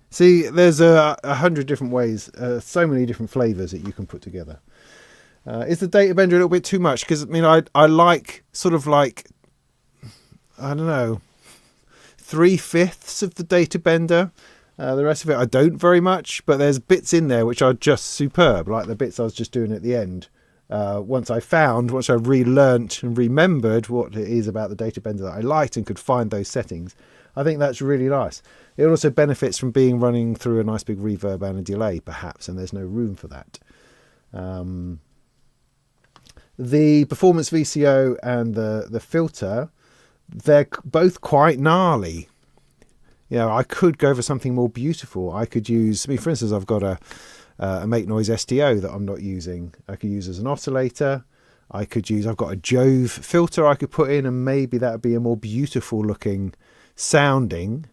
See, there's 100 different ways, so many different flavors that you can put together. Is the data bender a little bit too much? Because, I mean, I like sort of like, I don't know, 3/5 of the data bender. The rest of it I don't very much, but there's bits in there which are just superb, like the bits I was just doing at the end. Once I relearnt and remembered what it is about the data bender that I liked and could find those settings, I think that's really nice. It also benefits from being running through a nice big reverb and a delay, perhaps, and there's no room for that. The Performance VCO and the filter, they're both quite gnarly. You know, I could go for something more beautiful. I could use, for instance, I've got a Make Noise STO that I'm not using. I could use as an oscillator. I've got a Jove filter I could put in, and maybe that would be a more beautiful looking sounding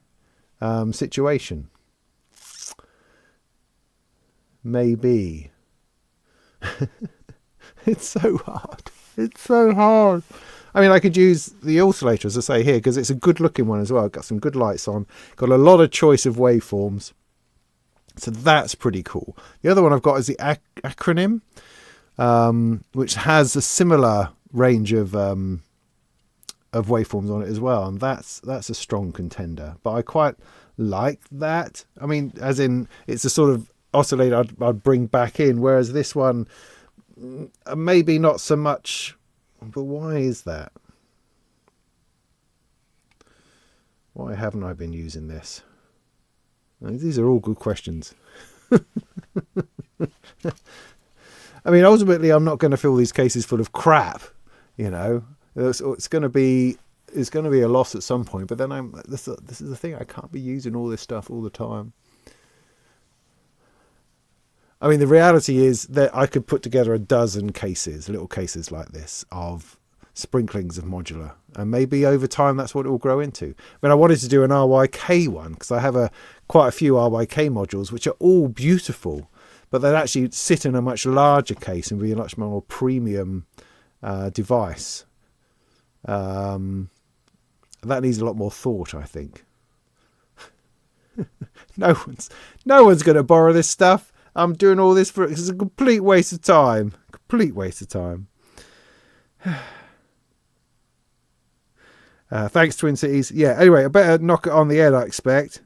situation. Maybe. It's so hard. I mean, I could use the oscillator, as I say here, because it's a good looking one as well. Got some good lights on. Got a lot of choice of waveforms. So that's pretty cool. The other one I've got is the acronym, which has a similar range of waveforms on it as well. And that's a strong contender. But I quite like that. I mean, as in, it's a sort of oscillator I'd bring back in, whereas this one, maybe not so much. But why is that? Why haven't I been using this? I mean, these are all good questions. I mean, ultimately, I'm not going to fill these cases full of crap. You know, it's going to be a loss at some point. But then this is the thing. I can't be using all this stuff all the time. I mean, the reality is that I could put together a dozen cases, little cases like this, of sprinklings of modular. And maybe over time, that's what it will grow into. But I wanted to do an RYK one, because I have quite a few RYK modules, which are all beautiful, but they'd actually sit in a much larger case and be a much more premium device. That needs a lot more thought, I think. No one's going to borrow this stuff. I'm doing all this it's a complete waste of time. Thanks, Twin Cities. Yeah, anyway, I better knock it on the head, I expect.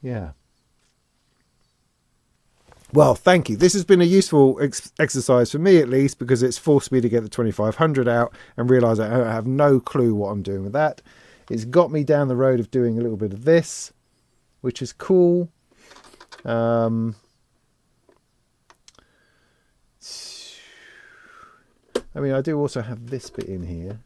Yeah. Well, thank you. This has been a useful exercise for me, at least, because it's forced me to get the 2500 out and realise I have no clue what I'm doing with that. It's got me down the road of doing a little bit of this, which is cool. I mean, I do also have this bit in here.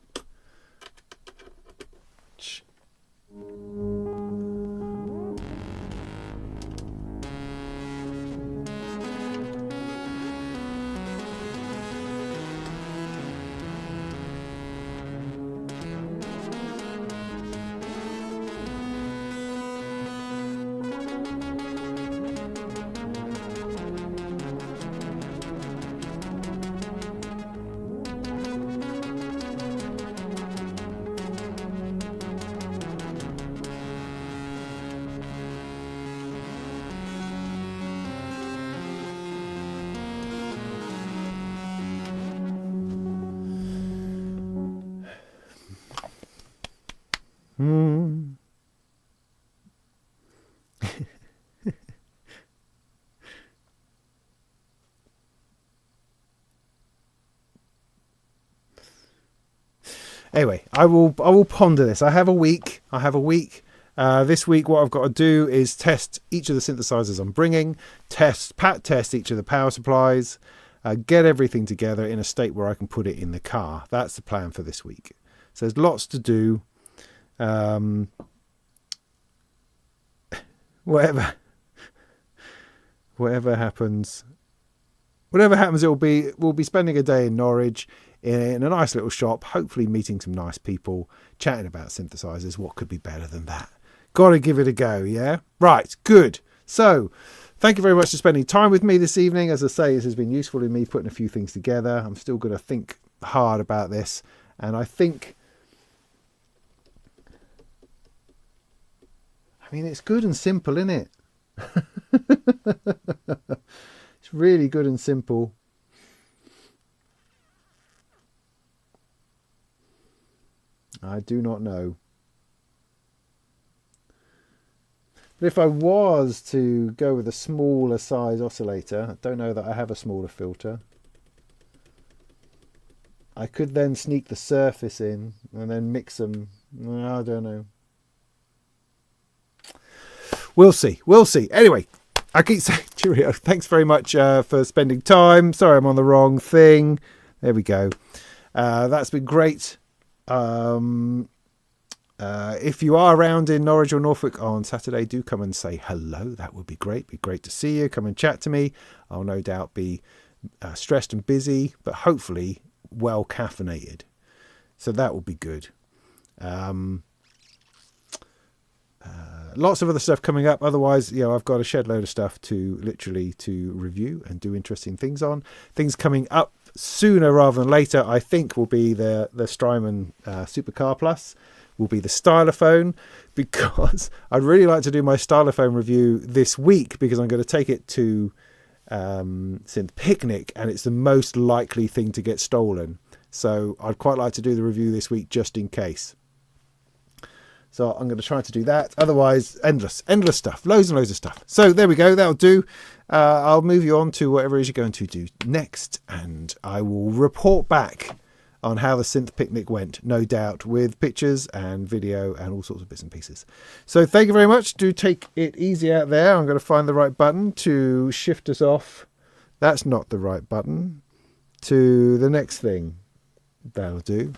Anyway, I will ponder this. I have a week. This week, what I've got to do is test each of the synthesizers I'm bringing, test each of the power supplies, get everything together in a state where I can put it in the car. That's the plan for this week. So there's lots to do. Whatever happens, we'll be spending a day in Norwich in a nice little shop, hopefully meeting some nice people, chatting about synthesizers. What could be better than that? Got to give it a go, yeah? Right, good. So, thank you very much for spending time with me this evening. As I say, this has been useful in me putting a few things together. I'm still going to think hard about this, and I think, it's good and simple, isn't it? It's really good and simple. I do not know. But if I was to go with a smaller size oscillator, I don't know that I have a smaller filter. I could then sneak the surface in and then mix them. I don't know. We'll see. Anyway, I keep saying cheerio. Thanks very much for spending time. Sorry, I'm on the wrong thing. There we go. That's been great. If you are around in Norwich or Norfolk on Saturday, do come and say hello. That would be great. Be great to see you. Come and chat to me. I'll no doubt be stressed and busy, but hopefully well caffeinated. So that will be good. Lots of other stuff coming up. Otherwise, I've got a shed load of stuff to review and do interesting things on. Things coming up sooner rather than later, I think, will be the Strymon Supercar Plus, will be the stylophone, because I'd really like to do my stylophone review this week, because I'm going to take it to Synth Picnic, and it's the most likely thing to get stolen. So I'd quite like to do the review this week just in case. So I'm going to try to do that. Otherwise, endless stuff. Loads and loads of stuff. So there we go. That'll do. I'll move you on to whatever it is you're going to do next. And I will report back on how the Synth Picnic went, no doubt, with pictures and video and all sorts of bits and pieces. So thank you very much. Do take it easy out there. I'm going to find the right button to shift us off. That's not the right button. To the next thing. That'll do.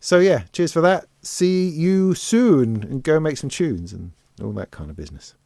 So yeah, cheers for that. See you soon, and go make some tunes and all that kind of business.